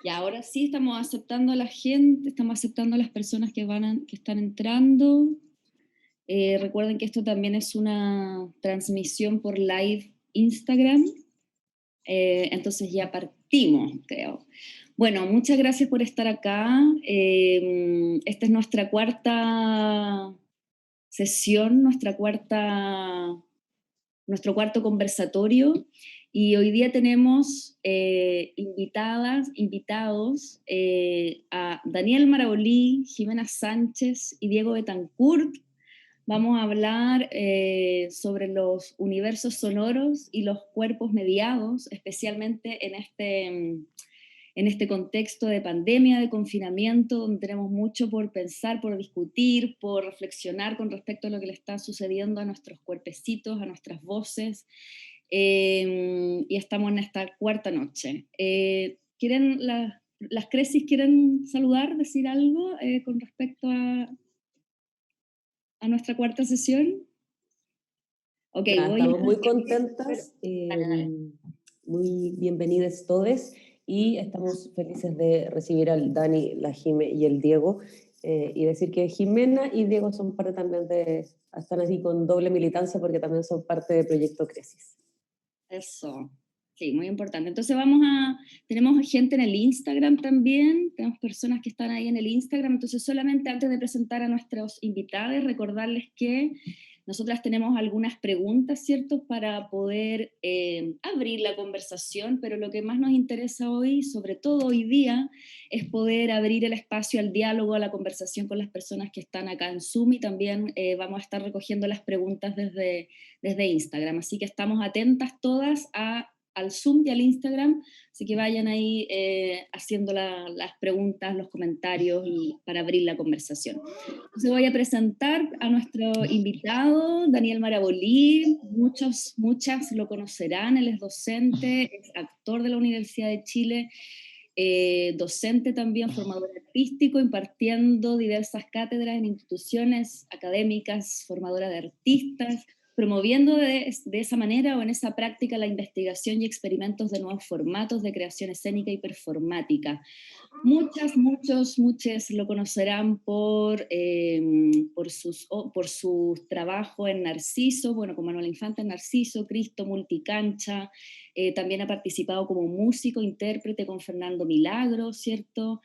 Y ahora sí estamos aceptando a la gente, estamos aceptando a las personas que están entrando. Recuerden que esto también es una transmisión por live Instagram. Entonces ya partimos, creo. Bueno, muchas gracias por estar acá. Esta es nuestra cuarta sesión, nuestro cuarto conversatorio, y hoy día tenemos invitados a Daniel Marabolí, Jimena Sánchez y Diego Betancourt. Vamos a hablar sobre los universos sonoros y los cuerpos mediados, especialmente en este contexto de pandemia, de confinamiento, donde tenemos mucho por pensar, por discutir, por reflexionar con respecto a lo que le está sucediendo a nuestros cuerpecitos, a nuestras voces. Y estamos en esta cuarta noche. ¿Las Cresis quieren saludar, decir algo con respecto a nuestra cuarta sesión? Ok, Ya, voy estamos muy pero, contentas, dale, dale. muy bienvenidas todos y estamos felices de recibir al Dani, la Jime y el Diego y decir que Jimena y Diego son parte también están aquí con doble militancia porque también son parte del proyecto Cresis. Eso, sí, muy importante. Entonces tenemos gente en el Instagram también, tenemos personas que están ahí en el Instagram, entonces solamente antes de presentar a nuestros invitados, recordarles que nosotras tenemos algunas preguntas, ¿cierto?, para poder abrir la conversación, pero lo que más nos interesa hoy, sobre todo hoy día, es poder abrir el espacio al diálogo, a la conversación con las personas que están acá en Zoom, y también vamos a estar recogiendo las preguntas desde Instagram. Así que estamos atentas todas al Zoom y al Instagram, así que vayan ahí haciendo las preguntas, los comentarios y para abrir la conversación. Entonces voy a presentar a nuestro invitado, Daniel Marabolí. Muchas lo conocerán, él es docente, es actor de la Universidad de Chile, docente también, formador artístico, impartiendo diversas cátedras en instituciones académicas, formadora de artistas, promoviendo de esa manera o en esa práctica la investigación y experimentos de nuevos formatos de creación escénica y performática. Muchos lo conocerán por sus trabajos en Narciso, bueno, con Manuel Infante en Narciso, Cristo, Multicancha. También ha participado como músico, intérprete con Fernando Milagro, ¿cierto?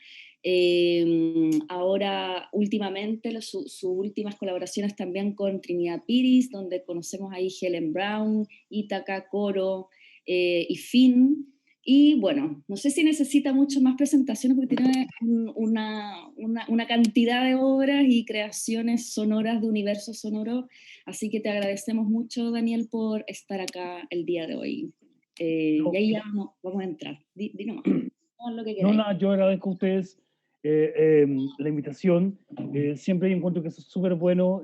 Ahora, últimamente, sus últimas colaboraciones también con Trinidad Piris, donde conocemos ahí Helen Brown, Ítaca, Coro y Finn. Y bueno, no sé si necesita mucho más presentaciones porque tiene una cantidad de obras y creaciones sonoras de universo sonoro, así que te agradecemos mucho, Daniel, por estar acá el día de hoy. Y No, ahí ya vamos a entrar. Di nomás, haz lo que no, queráis. nada, yo agradezco a ustedes la invitación. Siempre yo encuentro que eso es súper bueno,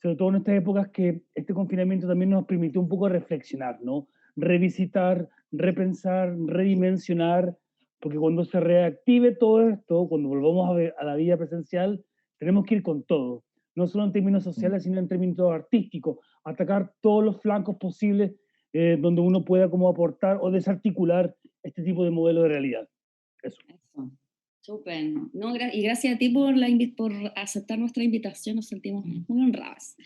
sobre todo en estas épocas que este confinamiento también nos permitió un poco reflexionar, ¿no? Revisitar, repensar, redimensionar, porque cuando se reactive todo esto, cuando volvamos a la vida presencial, tenemos que ir con todo, no solo en términos sociales, sino en términos artísticos, atacar todos los flancos posibles donde uno pueda como aportar o desarticular este tipo de modelo de realidad. Eso. Eso. Súper. No, y gracias a ti por aceptar nuestra invitación, nos sentimos muy honradas.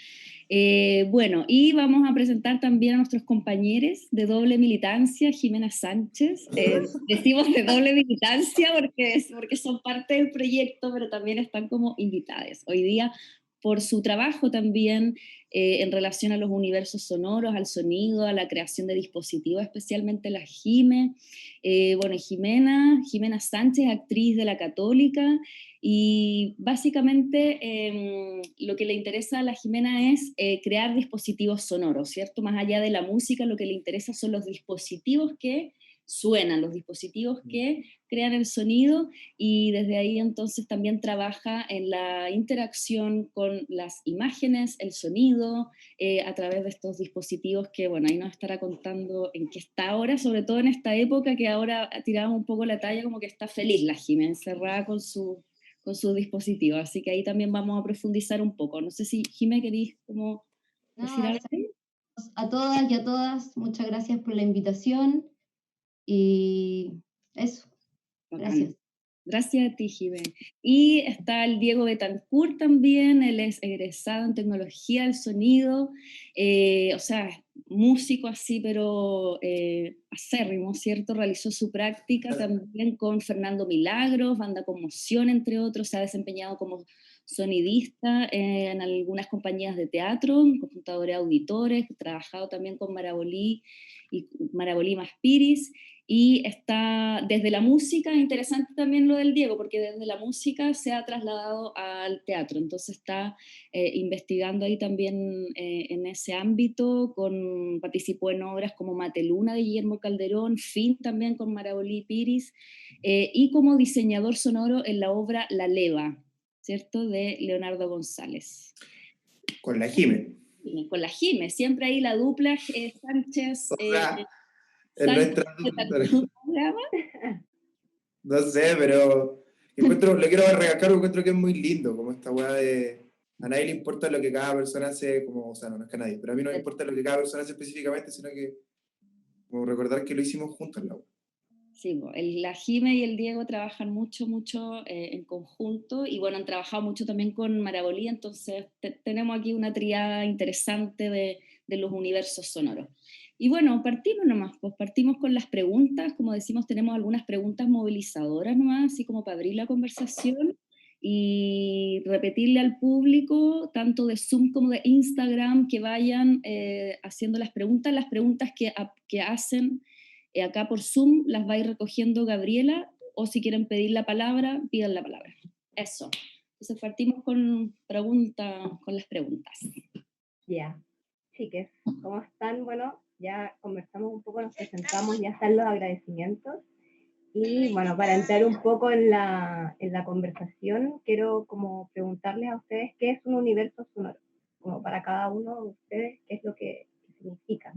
Bueno, y vamos a presentar también a nuestros compañeros de doble militancia, Jimena Sánchez. Decimos de doble militancia porque son parte del proyecto, pero también están como invitadas. Hoy día, por su trabajo también en relación a los universos sonoros, al sonido, a la creación de dispositivos, especialmente la Jime. Bueno, Jimena Sánchez, actriz de la Católica, y básicamente lo que le interesa a la Jimena es crear dispositivos sonoros, ¿cierto? Más allá de la música, lo que le interesa son los dispositivos que suenan, los dispositivos que crean el sonido, y desde ahí entonces también trabaja en la interacción con las imágenes, el sonido, a través de estos dispositivos que, bueno, ahí nos estará contando en qué está ahora, sobre todo en esta época que ahora tiramos un poco la talla, como que está feliz la Jimena, encerrada con su dispositivo, así que ahí también vamos a profundizar un poco. No sé si, Jimé, queréis como No, decir algo. a todas y a todas, muchas gracias por la invitación y eso. Bacán. Gracias. Gracias a ti, Jimé. Y está el Diego Betancourt también, él es egresado en tecnología del sonido, o sea, músico así, pero acérrimo, ¿cierto? Realizó su práctica también con Fernando Milagros, Banda Conmoción, entre otros, se ha desempeñado como sonidista en algunas compañías de teatro, computadores auditores, ha trabajado también con Marabolí y Marabolí Maspiris. Y está desde la música, interesante también lo del Diego, porque desde la música se ha trasladado al teatro, entonces está investigando ahí también en ese ámbito, participó en obras como Mateluna de Guillermo Calderón, Fin también con Marabolí Piris, y como diseñador sonoro en la obra La Leva, ¿cierto? De Leonardo González. Con la Jime. Con la Jime, siempre ahí la dupla Sánchez... O sea, en Sánchez nuestra... programa. No sé, pero encuentro, le quiero recalcar, encuentro que es muy lindo, como esta weá de... A nadie le importa lo que cada persona hace, como, o sea, no es que a nadie, pero a mí no me importa lo que cada persona hace específicamente, sino que como recordar que lo hicimos juntos en la wea. Sí, la Jime y el Diego trabajan mucho, mucho en conjunto y bueno, han trabajado mucho también con Marabolí, entonces tenemos aquí una triada interesante de los universos sonoros. Y bueno, partimos nomás, pues partimos con las preguntas, como decimos, tenemos algunas preguntas movilizadoras nomás, así como para abrir la conversación y repetirle al público, tanto de Zoom como de Instagram, que vayan haciendo las preguntas que hacen acá por Zoom las va a ir recogiendo Gabriela, o si quieren pedir la palabra, pidan la palabra. Eso. Entonces partimos con las preguntas. Ya, chiques, ¿cómo están? Bueno, ya conversamos un poco, nos presentamos, ya están los agradecimientos. Y bueno, para entrar un poco en la conversación, quiero como preguntarles a ustedes qué es un universo sonoro, como para cada uno de ustedes, qué es lo que significa.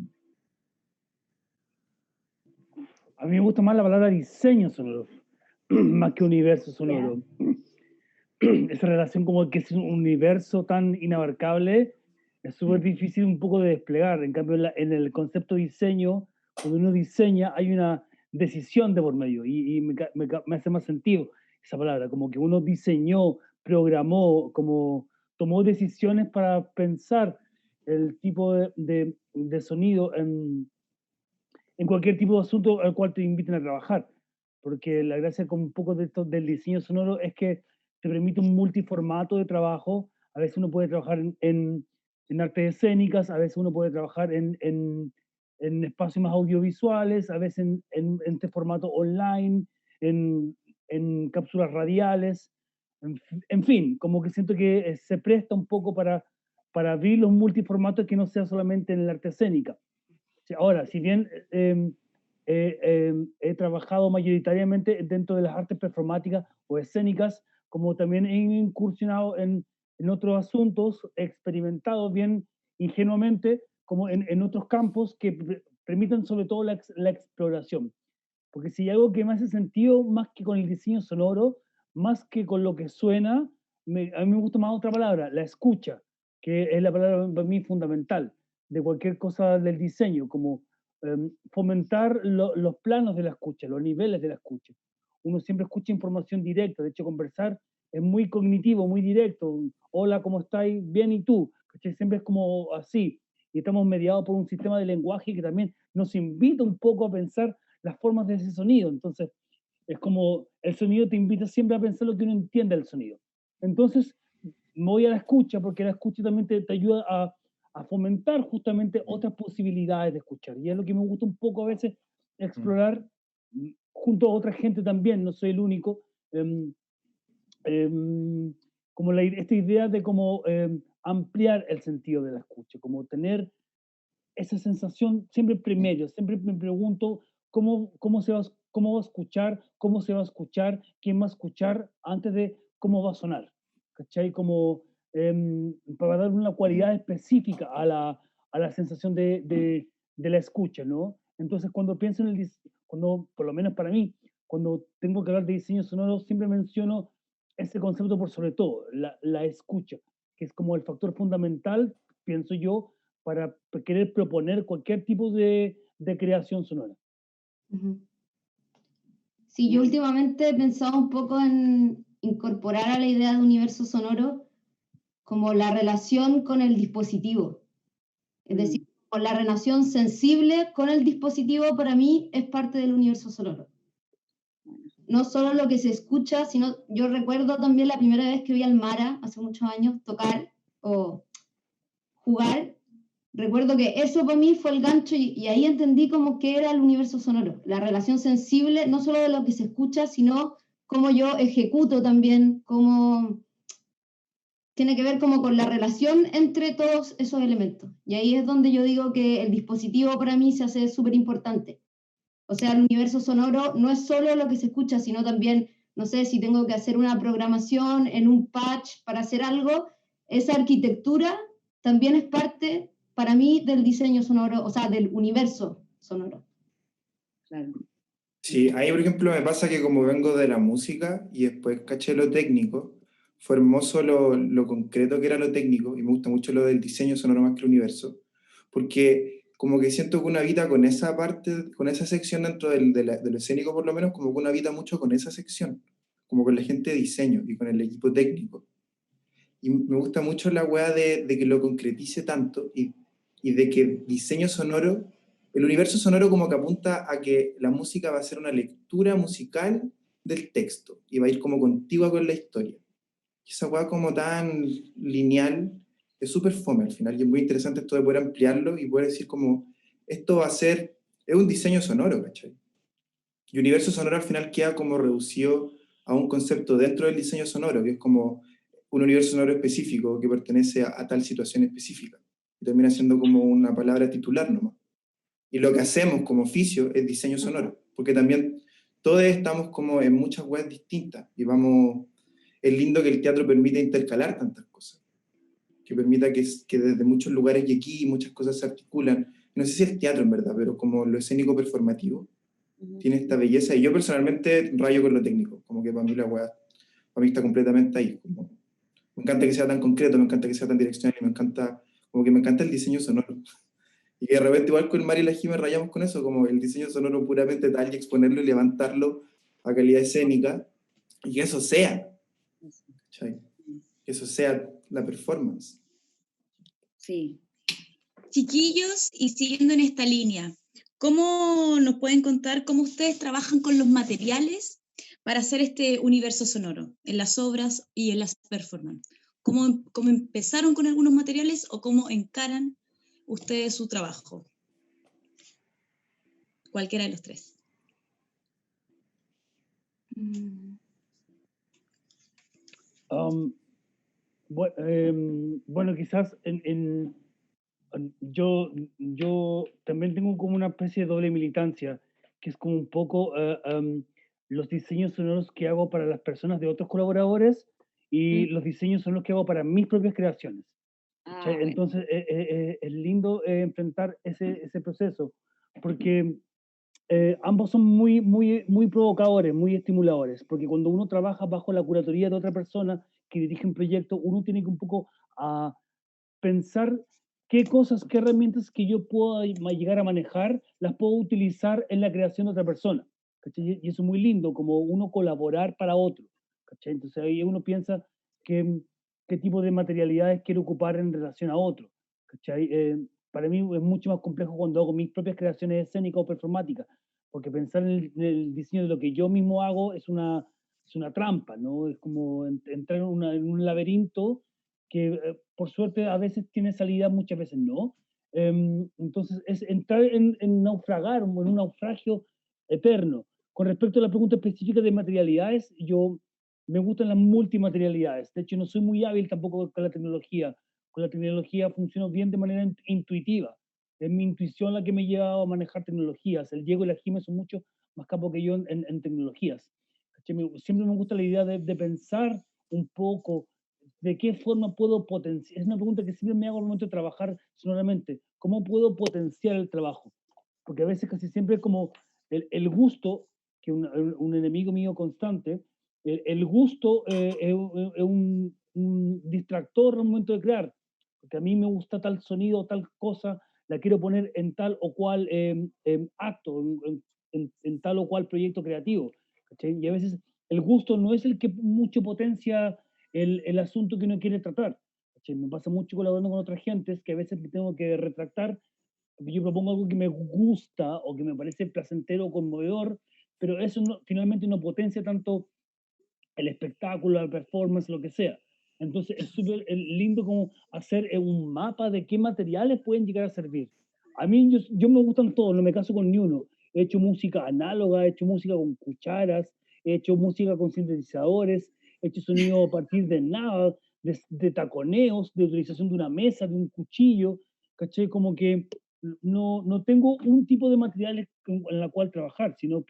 A mí me gusta más la palabra diseño sonoro, más que universo sonoro. Esa relación como que es un universo tan inabarcable, es súper difícil un poco de desplegar. En cambio, en el concepto diseño, cuando uno diseña, hay una decisión de por medio y me hace más sentido esa palabra, como que uno diseñó, programó, como tomó decisiones para pensar el tipo de sonido en cualquier tipo de asunto al cual te inviten a trabajar. Porque la gracia con un poco de esto del diseño sonoro es que te permite un multiformato de trabajo. A veces uno puede trabajar en artes escénicas, a veces uno puede trabajar en espacios más audiovisuales, a veces en este formato online, en cápsulas radiales. En fin, como que siento que se presta un poco para abrir los multiformatos que no sea solamente en el arte escénica. Ahora, si bien he trabajado mayoritariamente dentro de las artes performáticas o escénicas, como también he incursionado en otros asuntos, he experimentado bien ingenuamente como en otros campos que permiten sobre todo la exploración. Porque si hay algo que me hace sentido más que con el diseño sonoro, más que con lo que suena, a mí me gusta más otra palabra, la escucha, que es la palabra para mí fundamental de cualquier cosa del diseño, como fomentar los planos de la escucha, los niveles de la escucha. Uno siempre escucha información directa, de hecho conversar es muy cognitivo, muy directo. Hola, ¿cómo estáis? Bien, ¿y tú? ¿Cachai? Siempre es como así. Y estamos mediados por un sistema de lenguaje que también nos invita un poco a pensar las formas de ese sonido. Entonces, es como el sonido te invita siempre a pensar lo que uno entiende del sonido. Entonces, me voy a la escucha, porque la escucha también te ayuda a fomentar justamente otras posibilidades de escuchar. Y es lo que me gusta un poco a veces explorar junto a otra gente también, no soy el único, como esta idea de cómo ampliar el sentido de la escucha, como tener esa sensación siempre primero, siempre me pregunto cómo va a escuchar, cómo se va a escuchar, quién va a escuchar antes de cómo va a sonar, ¿cachai? Como para dar una cualidad específica a la sensación de la escucha, ¿no? Entonces cuando pienso cuando, por lo menos para mí, cuando tengo que hablar de diseño sonoro, siempre menciono ese concepto por sobre todo, la escucha, que es como el factor fundamental, pienso yo, para querer proponer cualquier tipo de creación sonora. Sí, yo últimamente he pensado un poco en incorporar a la idea de universo sonoro como la relación con el dispositivo. Es decir, con la relación sensible con el dispositivo para mí es parte del universo sonoro. No solo lo que se escucha, sino yo recuerdo también la primera vez que vi al Mara, hace muchos años, tocar o jugar. Recuerdo que eso para mí fue el gancho y ahí entendí como que era el universo sonoro, la relación sensible, no solo de lo que se escucha, sino cómo yo ejecuto también, cómo tiene que ver como con la relación entre todos esos elementos. Y ahí es donde yo digo que el dispositivo para mí se hace súper importante. O sea, el universo sonoro no es solo lo que se escucha, sino también, no sé, si tengo que hacer una programación en un patch para hacer algo, esa arquitectura también es parte, para mí, del diseño sonoro, o sea, del universo sonoro. Claro. Sí, ahí por ejemplo me pasa que como vengo de la música y después caché lo técnico, fue hermoso lo concreto que era lo técnico y me gusta mucho lo del diseño sonoro más que el universo, porque como que siento que uno habita con esa parte, con esa sección dentro de lo escénico por lo menos, como que uno habita mucho con esa sección, como con la gente de diseño y con el equipo técnico. Y me gusta mucho la weá de que lo concretice tanto y de que diseño sonoro, el universo sonoro como que apunta a que la música va a ser una lectura musical del texto y va a ir como contigua con la historia. Y esa weá como tan lineal es súper fome al final y es muy interesante esto de poder ampliarlo y poder decir como esto va a ser, es un diseño sonoro, ¿cachai? Y universo sonoro al final queda como reducido a un concepto dentro del diseño sonoro, que es como un universo sonoro específico que pertenece a tal situación específica. Y termina siendo como una palabra titular nomás. Y lo que hacemos como oficio es diseño sonoro, porque también todos estamos como en muchas webs distintas y vamos, es lindo que el teatro permita intercalar tantas cosas, que permita que desde muchos lugares y aquí muchas cosas se articulan. No sé si es teatro en verdad, pero como lo escénico performativo tiene esta belleza y yo personalmente rayo con lo técnico, como que para mí la web, para mí está completamente ahí. Como, me encanta que sea tan concreto, me encanta que sea tan direccional y me encanta, como que me encanta el diseño sonoro. Y que de repente igual con Mari y la Jime rayamos con eso, como el diseño sonoro puramente tal y exponerlo y levantarlo a calidad escénica y que eso sea, ¿cachai? Que eso sea la performance. Sí. Chiquillos, y siguiendo en esta línea, ¿cómo nos pueden contar cómo ustedes trabajan con los materiales para hacer este universo sonoro en las obras y en las performances? ¿Cómo empezaron con algunos materiales o cómo encaran ustedes su trabajo? Cualquiera de los tres. Bueno, quizás yo también tengo como una especie de doble militancia, que es como un poco los diseños sonoros que hago para las personas de otros colaboradores y los diseños son los que hago para mis propias creaciones. ¿Cachai? Bueno. Entonces es lindo enfrentar ese proceso, porque ambos son muy provocadores, muy estimuladores, porque cuando uno trabaja bajo la curatoría de otra persona que dirige un proyecto, uno tiene que un poco a pensar qué cosas, qué herramientas que yo puedo llegar a manejar, las puedo utilizar en la creación de otra persona. ¿Cachai? Y eso es muy lindo, como uno colaborar para otro. ¿Cachai? Entonces ahí uno piensa qué tipo de materialidades quiero ocupar en relación a otro. ¿Cachai? Para mí es mucho más complejo cuando hago mis propias creaciones escénicas o performáticas, porque pensar en el diseño de lo que yo mismo hago es una trampa, ¿no? Es como entrar en un laberinto que por suerte a veces tiene salida, muchas veces no. Entonces es entrar en naufragar, en un naufragio eterno. Con respecto a la pregunta específica de materialidades, yo me gustan las multimaterialidades. De hecho, no soy muy hábil tampoco con la tecnología. Con la tecnología funciono bien de manera intuitiva. Es mi intuición la que me lleva a manejar tecnologías. El Diego y la Jimé son mucho más capos que yo en tecnologías. Siempre me gusta la idea de pensar un poco de qué forma puedo potenciar. Es una pregunta que siempre me hago al momento de trabajar sonoramente. ¿Cómo puedo potenciar el trabajo? Porque a veces casi siempre es como el gusto, que un enemigo mío constante, el gusto es un distractor al momento de crear. Porque a mí me gusta tal sonido, tal cosa, la quiero poner en tal o cual acto, en tal o cual proyecto creativo. ¿cachai? Y a veces el gusto no es el que mucho potencia el asunto que uno quiere tratar, ¿cachai? Me pasa mucho colaborando con otras gentes que a veces me tengo que retractar porque yo propongo algo que me gusta o que me parece placentero o conmovedor, pero eso finalmente no potencia tanto el espectáculo, la performance, lo que sea. Entonces es súper lindo como hacer un mapa de qué materiales pueden llegar a servir. A mí yo me gustan todos, no me caso con ni uno. He hecho música análoga, he hecho música con cucharas, he hecho música con sintetizadores, he hecho sonido a partir de nada, de taconeos, de utilización de una mesa, de un cuchillo, ¿cachai? Como que no tengo un tipo de materiales en la cual trabajar, sino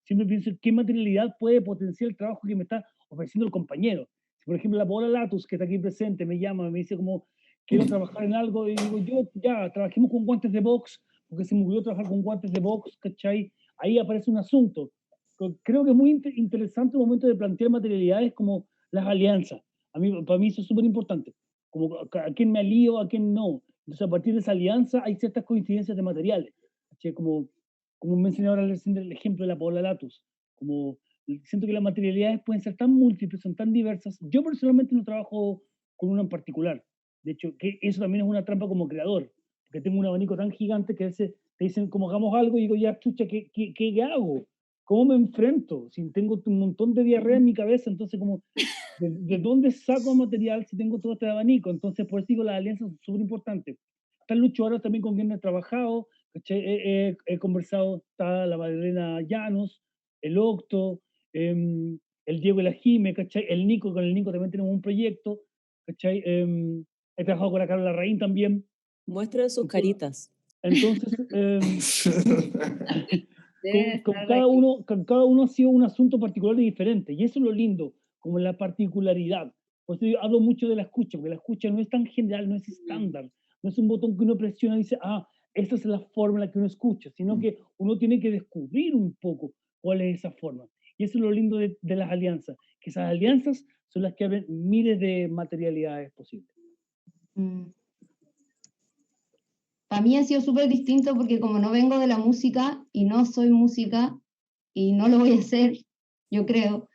siempre pienso qué materialidad puede potenciar el trabajo que me está ofreciendo el compañero. Si, por ejemplo, la Paola Latus, que está aquí presente, me llama, me dice como, quiero trabajar en algo, y digo, yo, ya, trabajemos con guantes de box, porque se me ocurrió trabajar con guantes de box, ¿cachai? Ahí aparece un asunto. Creo que es muy interesante el momento de plantear materialidades como las alianzas. Para mí eso es súper importante. Como a quién me alío, a quién no. Entonces, a partir de esa alianza hay ciertas coincidencias de materiales. ¿Cachai? Como mencioné ahora el ejemplo de la Paola Latus, como siento que las materialidades pueden ser tan múltiples, son tan diversas. Yo personalmente no trabajo con una en particular. De hecho, que eso también es una trampa como creador, porque tengo un abanico tan gigante que a veces te dicen como hagamos algo y digo, ya, chucha, ¿qué hago? ¿Cómo me enfrento? Si tengo un montón de diarrea en mi cabeza, entonces como, ¿de dónde saco material si tengo todo este abanico? Entonces, por eso digo, las alianzas son súper importantes. Está Lucho ahora también con quien he trabajado, he conversado, está la Magdalena Llanos, el Octo, el Diego y la Jime, ¿cachai? El Nico, con el Nico también tenemos un proyecto, ¿cachai? He trabajado con la Carla Larraín también. Muestren sus caritas. Entonces, con cada uno ha sido un asunto particular y diferente, y eso es lo lindo, como la particularidad. Por eso yo hablo mucho de la escucha, porque la escucha no es tan general, no es estándar, no es un botón que uno presiona y dice, esta es la forma en la que uno escucha, sino que uno tiene que descubrir un poco cuál es esa forma. Y eso es lo lindo de las alianzas, que esas alianzas son las que abren miles de materialidades posibles. Para mí ha sido súper distinto porque como no vengo de la música y no soy música y no lo voy a hacer, yo creo,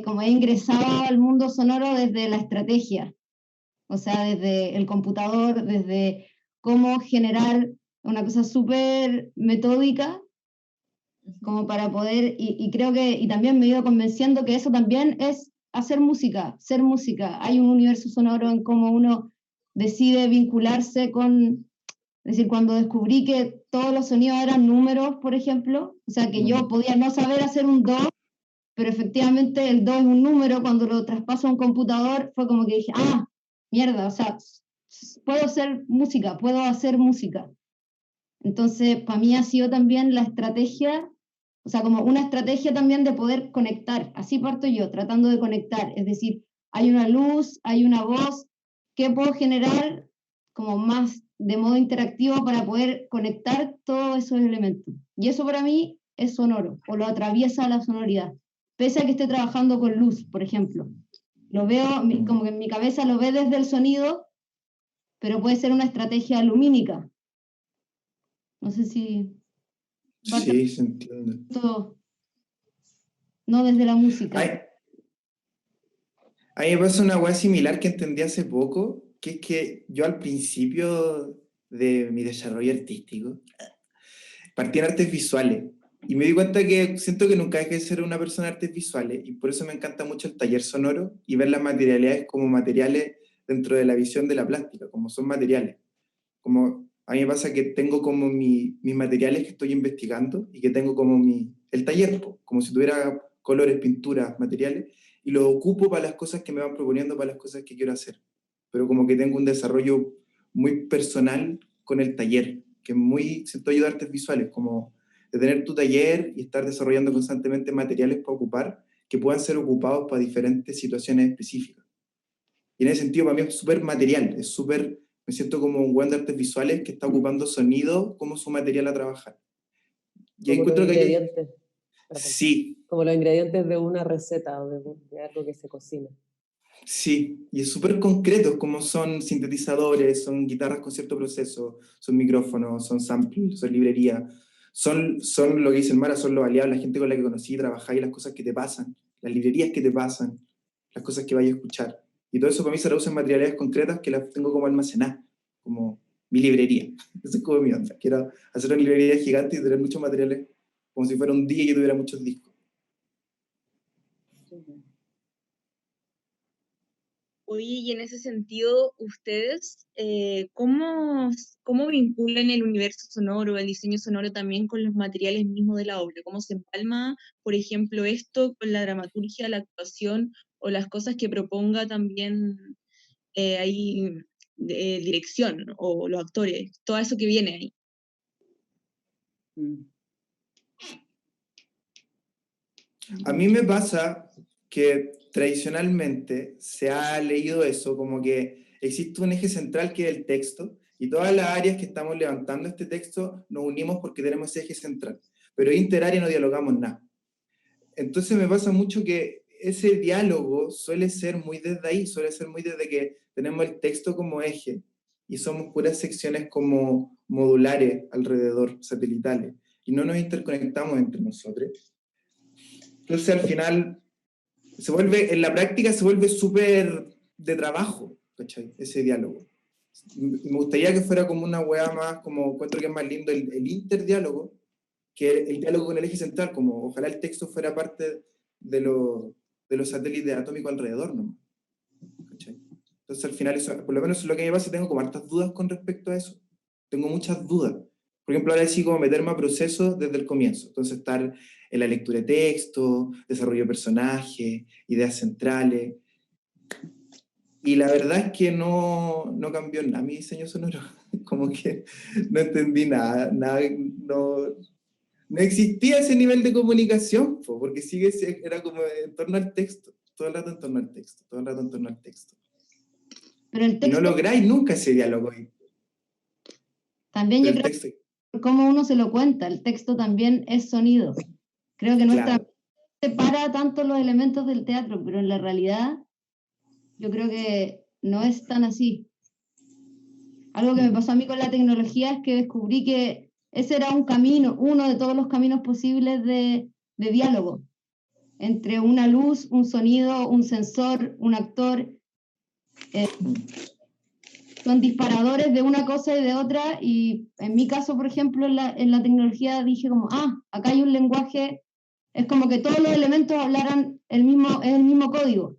como he ingresado al mundo sonoro desde la estrategia, o sea, desde el computador, desde cómo generar una cosa súper metódica como para poder, y creo que, y también me he ido convenciendo que eso también es hacer música, ser música. Hay un universo sonoro en cómo uno decide vincularse con, es decir, cuando descubrí que todos los sonidos eran números, por ejemplo, o sea, que yo podía no saber hacer un do, pero efectivamente el do es un número, cuando lo traspaso a un computador fue como que dije, mierda, o sea, puedo hacer música, puedo hacer música. Entonces, para mí ha sido también la estrategia, o sea, como una estrategia también de poder conectar. Así parto yo, tratando de conectar. Es decir, hay una luz, hay una voz, ¿qué puedo generar como más de modo interactivo para poder conectar todos esos elementos? Y eso para mí es sonoro, o lo atraviesa la sonoridad. Pese a que esté trabajando con luz, por ejemplo. Lo veo, como que en mi cabeza lo ve desde el sonido, pero puede ser una estrategia lumínica. No sé si... Sí, se entiende. Todo, no desde la música. A mí me pasa una weá similar que entendí hace poco, que es que yo al principio de mi desarrollo artístico partí en artes visuales y me di cuenta que siento que nunca dejé de ser una persona de artes visuales y por eso me encanta mucho el taller sonoro y ver las materialidades como materiales dentro de la visión de la plástica, como son materiales. Como a mí me pasa que tengo como mis materiales que estoy investigando y que tengo como el taller, como si tuviera colores, pinturas, materiales, y los ocupo para las cosas que me van proponiendo, para las cosas que quiero hacer. Pero como que tengo un desarrollo muy personal con el taller, que es muy, siento yo, de artes visuales, como de tener tu taller y estar desarrollando constantemente materiales para ocupar, que puedan ser ocupados para diferentes situaciones específicas. Y en ese sentido, para mí es súper material, es súper... Me siento como un buen de artes visuales que está ocupando sonido como su material a trabajar. Y como encuentro los que ingredientes. Sí. Como los ingredientes de una receta o de algo que se cocina. Sí, y es súper concreto, como son sintetizadores, son guitarras con cierto proceso, son micrófonos, son samples, son librerías, son lo que dice el Mara, son los aliados, la gente con la que conocí, trabajar y las cosas que te pasan, las librerías que te pasan, las cosas que vayas a escuchar. Y todo eso para mí se traduce en materialidades concretas que las tengo como almacenadas, como mi librería. Esa es como mi onda. Quiero hacer una librería gigante y tener muchos materiales, como si fuera un día y yo tuviera muchos discos. Oye, y en ese sentido, ustedes, ¿cómo vinculan el universo sonoro, el diseño sonoro también con los materiales mismos de la obra? ¿Cómo se empalma, por ejemplo, esto con la dramaturgia, la actuación o las cosas que proponga también ahí dirección o los actores, todo eso que viene ahí? A mí me pasa que tradicionalmente se ha leído eso como que existe un eje central que es el texto y todas las áreas que estamos levantando este texto nos unimos porque tenemos ese eje central, pero interárea no dialogamos nada. Entonces me pasa mucho que ese diálogo suele ser muy desde ahí, suele ser muy desde que tenemos el texto como eje y somos puras secciones como modulares alrededor, satelitales, y no nos interconectamos entre nosotros. Entonces al final en la práctica se vuelve súper de trabajo, ¿cachai? Ese diálogo. Me gustaría que fuera como una weá más, como encuentro que es más lindo el interdiálogo, que el diálogo con el eje central, como ojalá el texto fuera parte de los satélites atómicos alrededor, ¿no? ¿Cachai? Entonces al final, eso, por lo menos es lo que me pasa, tengo como hartas dudas con respecto a eso. Tengo muchas dudas. Por ejemplo, ahora sí como meterme a procesos desde el comienzo. Entonces estar en la lectura de texto, desarrollo de personajes, ideas centrales. Y la verdad es que no cambió nada mi diseño sonoro. Como que no entendí nada, no existía ese nivel de comunicación, porque era como en torno al texto, todo el rato en torno al texto, todo el rato en torno al texto. Pero el Y no texto lográis nunca ese diálogo ahí. también, yo El creo texto, que como uno se lo cuenta, el texto también es sonido. Creo que nuestra claro. separa tanto los elementos del teatro, pero en la realidad yo creo que no es tan así. Algo que me pasó a mí con la tecnología es que descubrí que ese era un camino, uno de todos los caminos posibles de diálogo entre una luz, un sonido, un sensor, un actor. Son disparadores de una cosa y de otra, y en mi caso, por ejemplo, en la tecnología dije como, acá hay un lenguaje, es como que todos los elementos hablaran es el mismo código,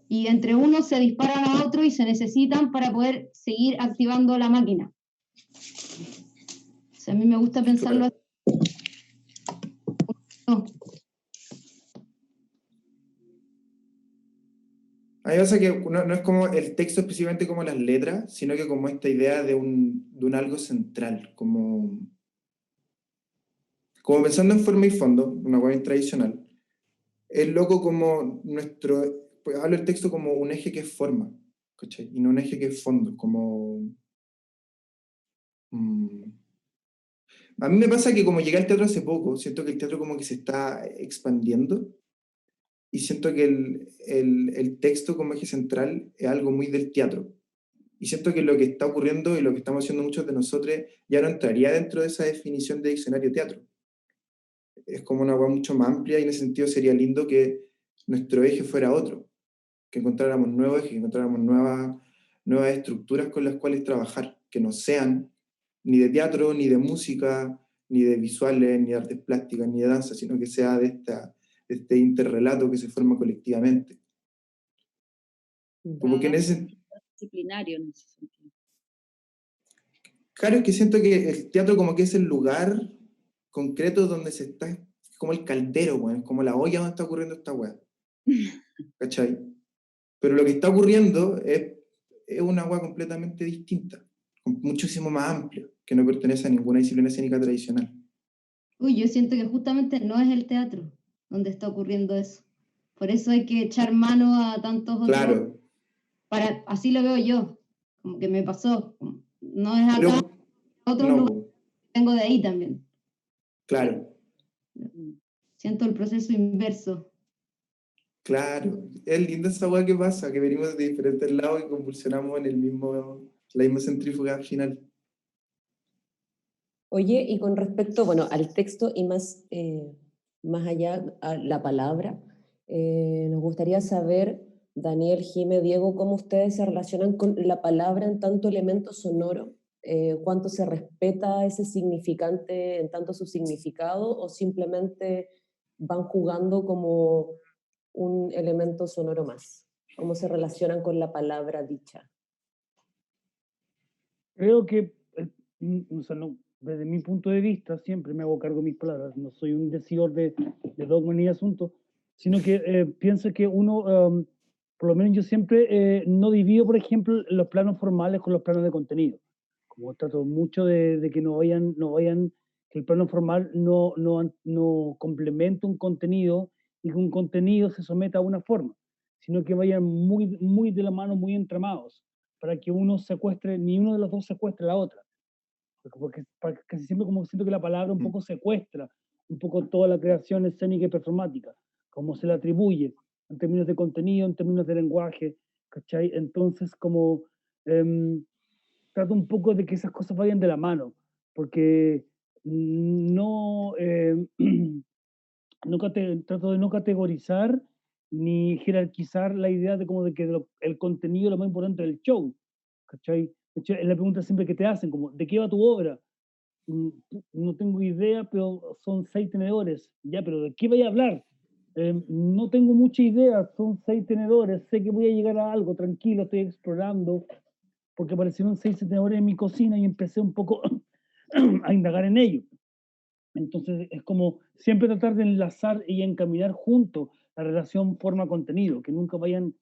y entre unos se disparan a otro y se necesitan para poder seguir activando la máquina. O sea, a mí me gusta pensarlo así. No. A mí me pasa que no es como el texto específicamente como las letras, sino que como esta idea de un algo central, como pensando en forma y fondo, una web bien tradicional. Es loco como pues hablo el texto como un eje que es forma, ¿cachai? Y no un eje que es fondo, como... A mí me pasa que como llegué al teatro hace poco, siento que el teatro como que se está expandiendo y siento que el texto como eje central es algo muy del teatro. Y siento que lo que está ocurriendo y lo que estamos haciendo muchos de nosotros ya no entraría dentro de esa definición de diccionario teatro. Es como una web mucho más amplia y en ese sentido sería lindo que nuestro eje fuera otro, que encontráramos nuevos ejes, que encontráramos nuevas estructuras con las cuales trabajar, que no sean ni de teatro, ni de música, ni de visuales, ni de artes plásticas, ni de danza, sino que sea de este interrelato que se forma colectivamente. Como que en ese... Disciplinario en ese sentido. Claro, es que siento que el teatro como que es el lugar concreto donde se está, como el caldero, bueno, como la olla donde está ocurriendo esta weá. ¿Cachai? Pero lo que está ocurriendo es una weá completamente distinta, muchísimo más amplia, que no pertenece a ninguna disciplina escénica tradicional. Uy, yo siento que justamente no es el teatro donde está ocurriendo eso. Por eso hay que echar mano a tantos otros. Claro. Así lo veo yo, como que me pasó. No es acá, Pero, otros no, lugares, vengo de ahí también. claro, Siento el proceso inverso. claro. Es linda esa weá que pasa, que venimos de diferentes lados y convulsionamos en la misma centrífuga final. Oye, y con respecto, bueno, al texto y más allá a la palabra, nos gustaría saber, Daniel, Jime, Diego, cómo ustedes se relacionan con la palabra en tanto elemento sonoro, cuánto se respeta ese significante en tanto su significado o simplemente van jugando como un elemento sonoro más, cómo se relacionan con la palabra dicha. Creo que, o sea, desde mi punto de vista, siempre me hago cargo de mis palabras, no soy un decidor de dogma ni de asunto, sino que pienso que uno, por lo menos yo siempre no divido, por ejemplo, los planos formales con los planos de contenido. Como trato mucho de que no vayan, que el plano formal no complemente un contenido y que un contenido se someta a una forma, sino que vayan muy, muy de la mano, muy entramados, para que uno secuestre, ni uno de los dos secuestre a la otra. Porque casi siempre como siento que la palabra un poco secuestra un poco toda la creación escénica y performática, como se le atribuye en términos de contenido, en términos de lenguaje, ¿cachai? Entonces como trato un poco de que esas cosas vayan de la mano, porque no, trato de no categorizar ni jerarquizar la idea de como de que el contenido es lo más importante del show, ¿cachai? De hecho, es la pregunta siempre que te hacen, como, ¿de qué va tu obra? Mm, No tengo idea, pero son 6 tenedores. Ya, pero ¿de qué voy a hablar? No tengo mucha idea, son 6 tenedores, sé que voy a llegar a algo, tranquilo, estoy explorando, porque aparecieron 6 tenedores en mi cocina y empecé un poco a indagar en ello. Entonces es como siempre tratar de enlazar y encaminar junto la relación forma-contenido, que nunca vayan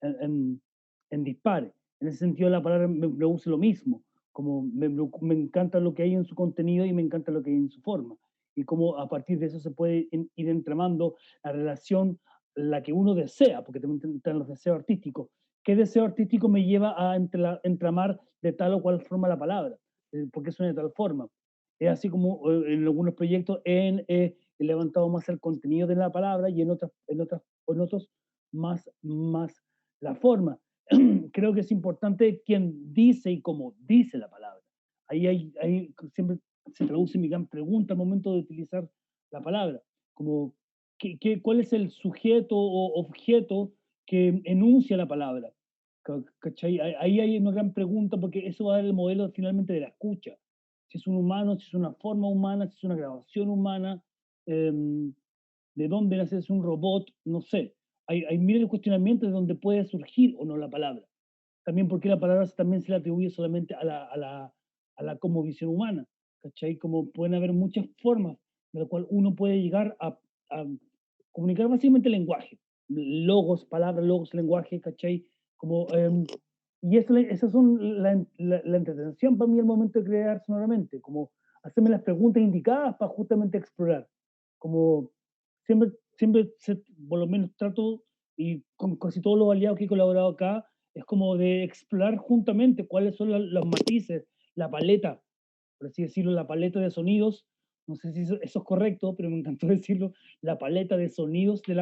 en, en, en dispare. En ese sentido la palabra me produce lo mismo, como me encanta lo que hay en su contenido y me encanta lo que hay en su forma. Y cómo a partir de eso se puede ir entramando la relación, la que uno desea, porque también están los deseos artísticos. ¿Qué deseo artístico me lleva a entramar de tal o cual forma la palabra? ¿Por qué suena de tal forma? Es así como en algunos proyectos he levantado más el contenido de la palabra y en otros más la forma. Creo que es importante quién dice y cómo dice la palabra. Ahí siempre se traduce mi gran pregunta al momento de utilizar la palabra, como cuál es el sujeto o objeto que enuncia la palabra. ¿Cachai? Ahí hay una gran pregunta porque eso va a dar el modelo finalmente de la escucha. Si es un humano, si es una forma humana, si es una grabación humana, de dónde nace, es un robot, no sé. Hay miles de cuestionamientos de dónde puede surgir o no la palabra. También porque la palabra también se le atribuye solamente a la como visión humana, ¿cachai? Como pueden haber muchas formas de la cual uno puede llegar a comunicar básicamente el lenguaje. Logos, palabras, logos, lenguaje, ¿cachai? Como, y esas son la entretención para mí el momento de crear sonoramente, como hacerme las preguntas indicadas para justamente explorar. Como siempre por lo menos trato, y con casi todos los aliados que he colaborado acá, es como de explorar juntamente cuáles son los matices, la paleta, por así decirlo, la paleta de sonidos, no sé si eso es correcto, pero me encantó decirlo, la paleta de sonidos de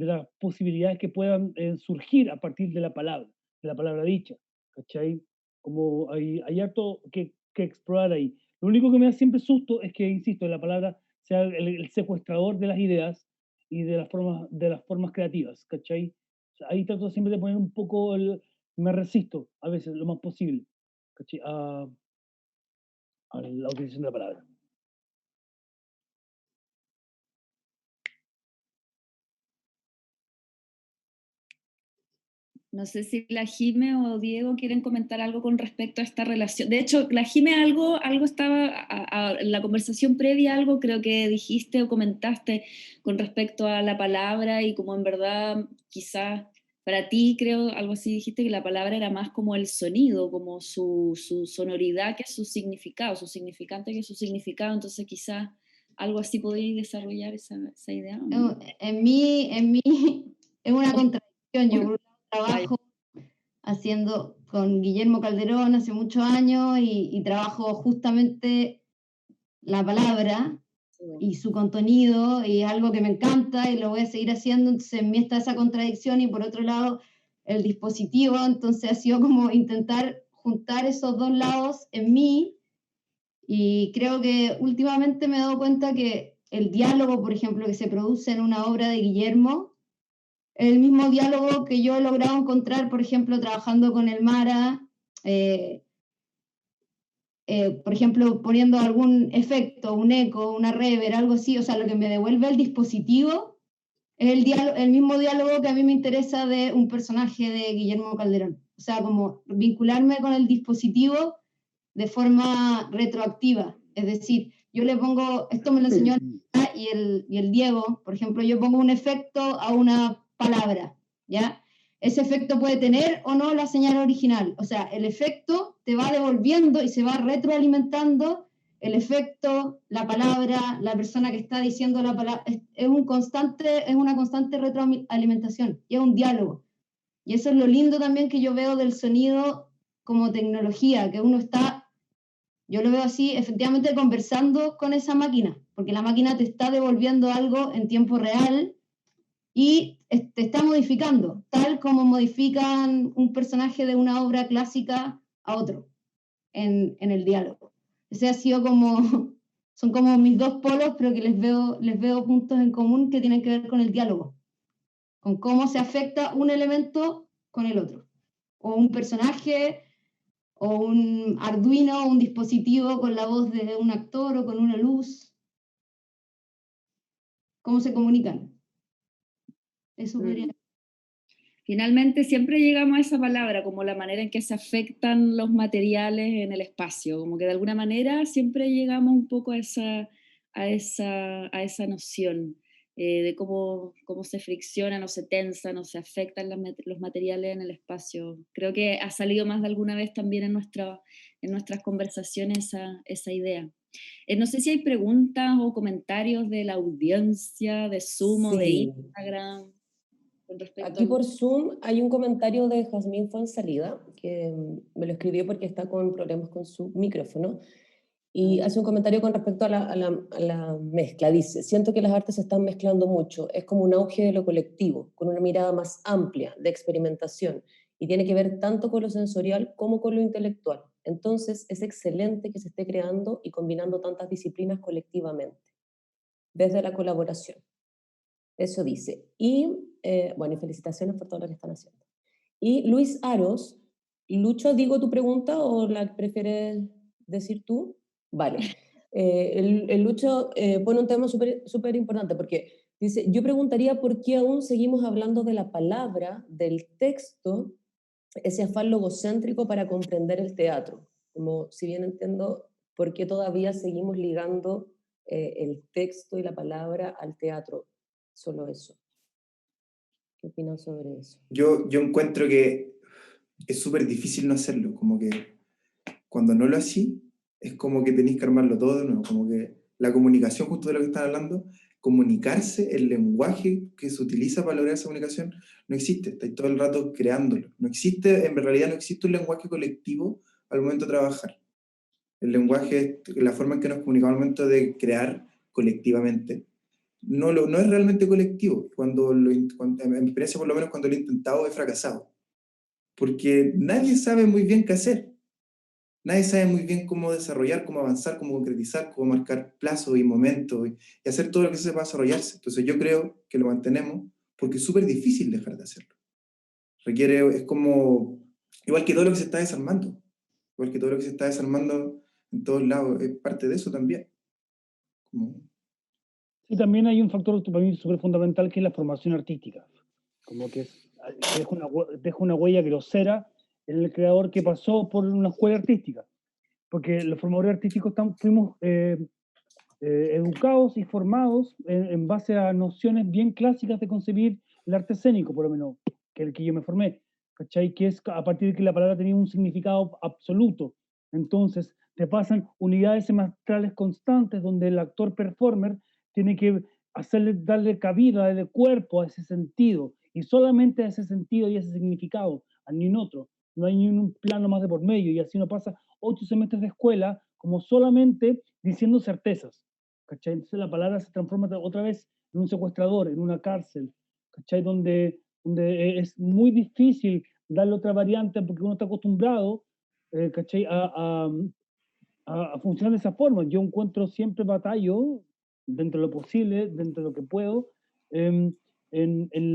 las posibilidades que puedan surgir a partir de la palabra dicha, ¿cachai? Como hay harto que explorar ahí. Lo único que me da siempre susto es que, insisto, la palabra sea el secuestrador de las ideas y de las formas creativas, ¿cachai? O sea, ahí trato siempre de poner un poco me resisto a veces lo más posible, ¿cachai? A la utilización de la palabra. No sé si la Jime o Diego quieren comentar algo con respecto a esta relación. De hecho, la Jime algo estaba, en la conversación previa, algo creo que dijiste o comentaste con respecto a la palabra y como en verdad quizás para ti creo algo así dijiste que la palabra era más como el sonido, como su sonoridad que su significado, su significante que su significado. Entonces quizás algo así podéis desarrollar esa idea, ¿no? En mí es una contradicción. Yo por un lado trabajo haciendo con Guillermo Calderón hace muchos años y trabajo justamente la palabra y su contenido y es algo que me encanta y lo voy a seguir haciendo, entonces en mí está esa contradicción y por otro lado el dispositivo, entonces ha sido como intentar juntar esos dos lados en mí Y creo que últimamente me he dado cuenta que el diálogo, por ejemplo, que se produce en una obra de Guillermo, es el mismo diálogo que yo he logrado encontrar, por ejemplo, trabajando con el Mara, por ejemplo, poniendo algún efecto, un eco, una reverb, algo así, o sea, lo que me devuelve el dispositivo es el mismo diálogo que a mí me interesa de un personaje de Guillermo Calderón. O sea, como vincularme con el dispositivo de forma retroactiva. Es decir, yo le pongo, esto me lo enseñó Ana y el Diego, por ejemplo, yo pongo un efecto a una palabra, ¿ya? Ese efecto puede tener o no la señal original. O sea, el efecto te va devolviendo y se va retroalimentando el efecto, la palabra, la persona que está diciendo la palabra. Es una constante retroalimentación y es un diálogo. Y eso es lo lindo también que yo veo del sonido como tecnología, que uno está, yo lo veo así, efectivamente conversando con esa máquina, porque la máquina te está devolviendo algo en tiempo real y te está modificando, tal como modifican un personaje de una obra clásica a otro en el diálogo. Ese ha sido como, son como mis dos polos, pero que les veo puntos en común que tienen que ver con el diálogo, con cómo se afecta un elemento con el otro, o un personaje, o un Arduino, o un dispositivo con la voz de un actor o con una luz, cómo se comunican. Eso podría... Finalmente siempre llegamos a esa palabra, como la manera en que se afectan los materiales en el espacio, como que de alguna manera siempre llegamos un poco a esa noción de cómo se friccionan o se tensan o se afectan los materiales en el espacio. Creo que ha salido más de alguna vez también en nuestras conversaciones esa idea. No sé si hay preguntas o comentarios de la audiencia, de Zoom o de Sí. Instagram. Con respecto Aquí por Zoom hay un comentario de Jazmín Fuensalida, que me lo escribió porque está con problemas con su micrófono, y hace un comentario con respecto a la mezcla. Dice, siento que las artes se están mezclando mucho, es como un auge de lo colectivo, con una mirada más amplia, de experimentación, y tiene que ver tanto con lo sensorial como con lo intelectual. Entonces es excelente que se esté creando y combinando tantas disciplinas colectivamente, desde la colaboración. Eso dice. Y, bueno, y felicitaciones por todo lo que están haciendo. Y Luis Aros, Lucho, ¿digo tu pregunta o la prefieres decir tú? Vale. El Lucho pone un tema súper importante porque dice, yo preguntaría por qué aún seguimos hablando de la palabra, del texto, ese afán logocéntrico para comprender el teatro. Como si bien entiendo por qué todavía seguimos ligando el texto y la palabra al teatro. Solo eso. ¿Qué opinas sobre eso? Yo encuentro que es súper difícil no hacerlo, como que cuando no lo así, es como que tenéis que armarlo todo de nuevo, como que la comunicación, justo de lo que están hablando, comunicarse, el lenguaje que se utiliza para lograr esa comunicación, no existe, estáis todo el rato creándolo. No existe, en realidad no existe un lenguaje colectivo al momento de trabajar. El lenguaje es la forma en que nos comunicamos al momento de crear colectivamente. No es realmente colectivo. En mi experiencia, por lo menos, cuando lo he intentado, he fracasado. Porque nadie sabe muy bien qué hacer. Nadie sabe muy bien cómo desarrollar, cómo avanzar, cómo concretizar, cómo marcar plazos y momentos y hacer todo lo que se sepa desarrollarse. Entonces yo creo que lo mantenemos porque es súper difícil dejar de hacerlo. Es como, igual que todo lo que se está desarmando. Igual que todo lo que se está desarmando en todos lados, es parte de eso también. Como... Y también hay un factor para mí súper fundamental que es la formación artística. Como que deja una huella grosera en el creador que pasó por una escuela artística. Porque los formadores artísticos fuimos educados y formados en base a nociones bien clásicas de concebir el arte escénico, por lo menos, que el que yo me formé, ¿cachai? Que es a partir de que la palabra tenía un significado absoluto. Entonces, te pasan unidades semestrales constantes donde el actor performer tiene que darle cabida, darle cuerpo a ese sentido, y solamente a ese sentido y a ese significado, a ni en otro. No hay ni un plano más de por medio, y así no pasa 8 semestres de escuela como solamente diciendo certezas, ¿cachai? Entonces la palabra se transforma otra vez en un secuestrador, en una cárcel, ¿cachai? Donde es muy difícil darle otra variante porque uno está acostumbrado, ¿cachai? a funcionar de esa forma. Yo encuentro siempre batallo, dentro de lo posible, dentro de lo que puedo, en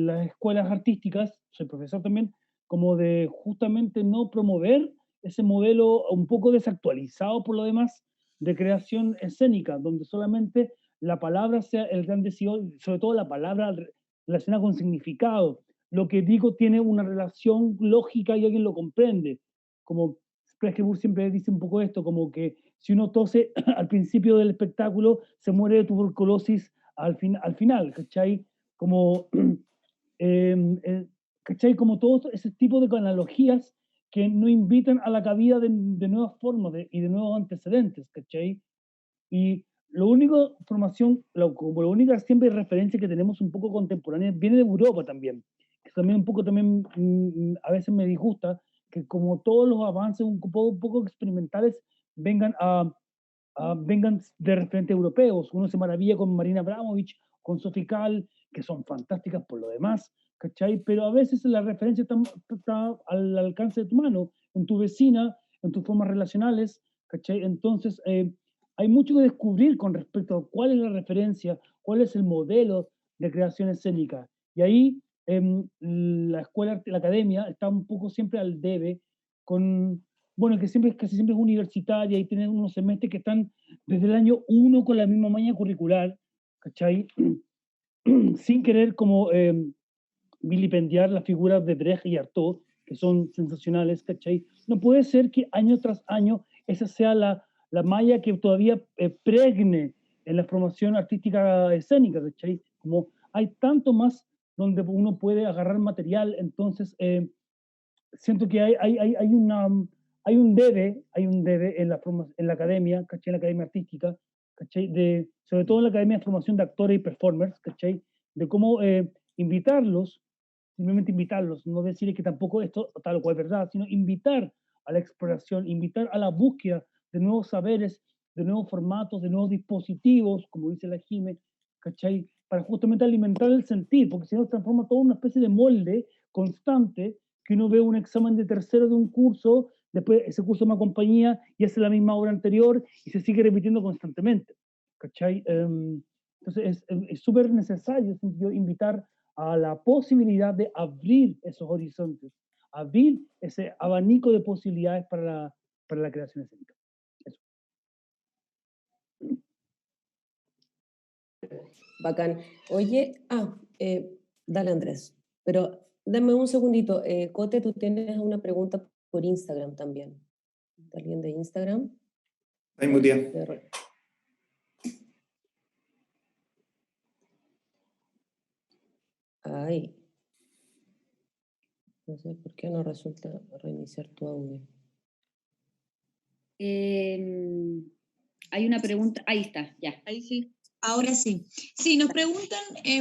las escuelas artísticas, soy profesor también, como de justamente no promover ese modelo un poco desactualizado por lo demás de creación escénica, donde solamente la palabra sea el gran decidor, sobre todo la palabra relacionada con significado. Lo que digo tiene una relación lógica y alguien lo comprende. Como Sprecher siempre dice un poco esto, como que si uno tose al principio del espectáculo, se muere de tuberculosis al final, ¿cachai? Como, ¿cachai? Como todo ese tipo de analogías que no invitan a la cabida de nuevas formas y de nuevos antecedentes, ¿cachai? Y lo único, formación, como la única siempre referencia que tenemos un poco contemporánea viene de Europa también, que también un poco también a veces me disgusta que como todos los avances un poco experimentales vengan vengan de referentes europeos. Uno se maravilla con Marina Abramovic, con Sophie Calle, que son fantásticas por lo demás, ¿cachai? Pero a veces la referencia está al alcance de tu mano, en tu vecina, en tus formas relacionales, ¿cachai? Entonces, hay mucho que descubrir con respecto a cuál es la referencia, cuál es el modelo de creación escénica. Y ahí la escuela, la academia, está un poco siempre al debe con, bueno, que casi siempre es universitaria y tienen unos semestres que están desde el año 1 con la misma malla curricular, ¿cachai? Sin querer como vilipendiar las figuras de Brecht y Artaud, que son sensacionales, ¿cachai? No puede ser que año tras año esa sea la malla que todavía pregne en la formación artística escénica, ¿cachai? Como hay tanto más donde uno puede agarrar material, entonces siento que hay un debe en la academia, ¿cachai? En la academia artística, ¿cachai? Sobre todo en la academia de formación de actores y performers, ¿cachai? De cómo invitarlos, simplemente invitarlos, no decirles que tampoco esto tal cual es verdad, sino invitar a la exploración, invitar a la búsqueda de nuevos saberes, de nuevos formatos, de nuevos dispositivos, como dice la Jime, ¿cachai? Para justamente alimentar el sentir, porque si no se transforma todo en una especie de molde constante, que uno ve un examen de tercero de un curso, después ese curso de una compañía y hace la misma obra anterior y se sigue repitiendo constantemente, ¿cachai? Entonces es súper necesario invitar a la posibilidad de abrir esos horizontes, abrir ese abanico de posibilidades para la creación escénica. Eso. Bacán. Oye, dale Andrés, pero dame un segundito. Cote, tú tienes una pregunta por Instagram también. ¿Alguien de Instagram? Ay, mutea. Ay. No sé por qué no resulta reiniciar tu audio. Hay una pregunta, ahí está, ya. Ahí sí. Ahora sí. Sí, nos preguntan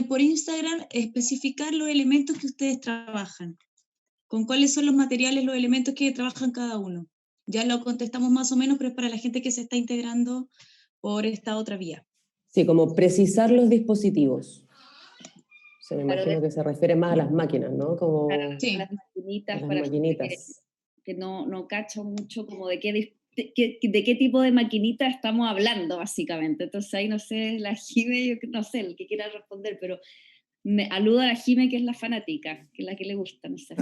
por Instagram especificar los elementos que ustedes trabajan. ¿Con cuáles son los materiales, los elementos que trabajan cada uno? Ya lo contestamos más o menos, pero es para la gente que se está integrando por esta otra vía. Sí, como precisar los dispositivos. Se me Claro, imagino que se refiere más a las máquinas, ¿no? Como Sí. las maquinitas, a las para maquinitas. que no cacho mucho como de qué tipo de maquinita estamos hablando, básicamente. Entonces ahí no sé, la Jime, yo no sé, el que quiera responder, pero me aluda a la Jime, que es la fanática, que es la que le gusta, no sé.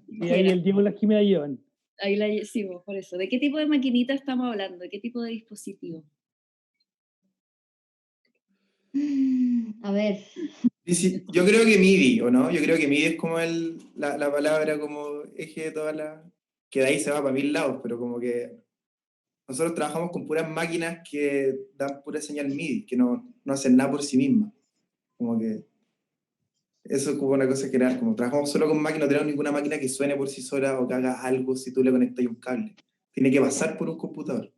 Y ahí el Diego y la Jime la llevan. Ahí la decimos, por eso. ¿De qué tipo de maquinita estamos hablando? ¿De qué tipo de dispositivo? A ver, Sí, yo creo que MIDI, ¿o no? Yo creo que MIDI es como la palabra como eje de toda la... que de ahí se va para 1000 lados, pero como que nosotros trabajamos con puras máquinas que dan pura señal MIDI, que no hacen nada por sí mismas. Como que eso es como una cosa general, como trabajamos solo con máquinas, no tenemos ninguna máquina que suene por sí sola o que haga algo si tú le conectas un cable. Tiene que pasar por un computador.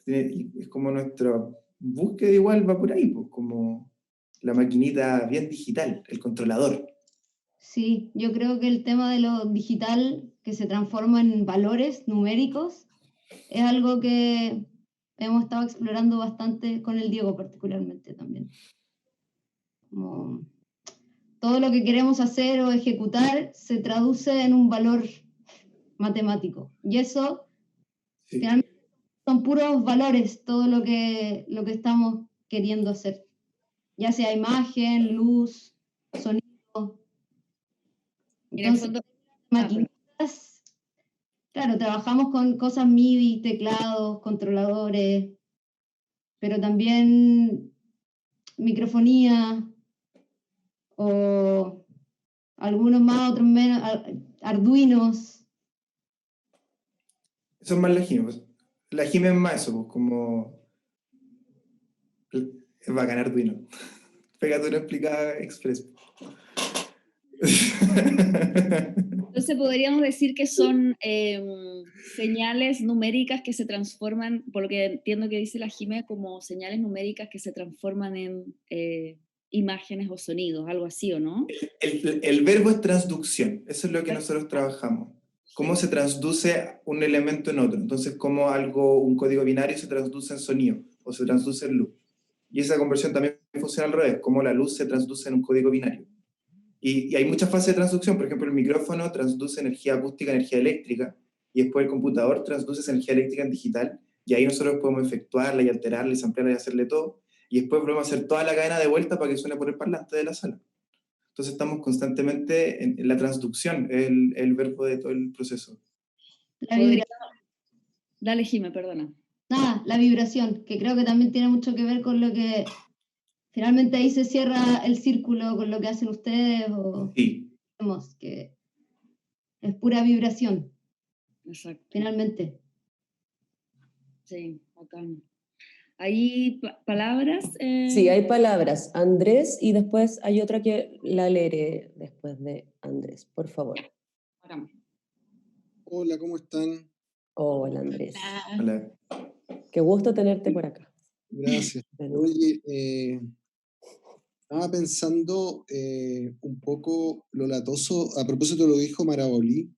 Es como nuestra búsqueda igual va por ahí, pues, como la maquinita bien digital, el controlador. sí, yo creo que el tema de lo digital que se transforma en valores numéricos es algo que hemos estado explorando bastante con el Diego particularmente también. Como todo lo que queremos hacer o ejecutar se traduce en un valor matemático. Y eso Sí. finalmente son puros valores todo lo que estamos queriendo hacer, ya sea imagen, luz, sonido. En el Entonces, fondo, maquinitas, claro, trabajamos con cosas MIDI, teclados, controladores, pero también microfonía o algunos más, otros menos, arduinos. Eso es más la Jime, pues. La Jime es más eso, pues, como... Es bacán Arduino. Pégate una explicada express. entonces podríamos decir que son señales numéricas que se transforman, por lo que entiendo que dice la Jime, como señales numéricas que se transforman en imágenes o sonidos, algo así, ¿o no? El verbo es transducción, eso es lo que nosotros trabajamos. Cómo Sí. se transduce un elemento en otro. Entonces, cómo algo, un código binario se transduce en sonido o se transduce en luz. Y esa conversión también funciona al revés, cómo la luz se transduce en un código binario. Y hay muchas fases de transducción, por ejemplo, el micrófono transduce energía acústica, energía eléctrica, y después el computador transduce esa energía eléctrica en digital, y ahí nosotros podemos efectuarla y alterarla y samplearla y hacerle todo, y después volvemos a hacer toda la cadena de vuelta para que suene por el parlante de la sala. Entonces estamos constantemente en la transducción, el verbo de todo el proceso. La Podría... Dale, Jime, perdona. Nada, la vibración, que creo que también tiene mucho que ver con lo que finalmente ahí se cierra el círculo con lo que hacen ustedes o Sí. vemos que es pura vibración, Exacto. finalmente. Sí, bacán. ¿Hay palabras? Sí, hay palabras. Andrés, y después hay otra que la leeré después de Andrés, por favor. Hola, ¿cómo están? Hola, Andrés. Hola. Qué gusto tenerte por acá. Gracias. Oye, estaba pensando un poco lo latoso, a propósito lo dijo Marabolí,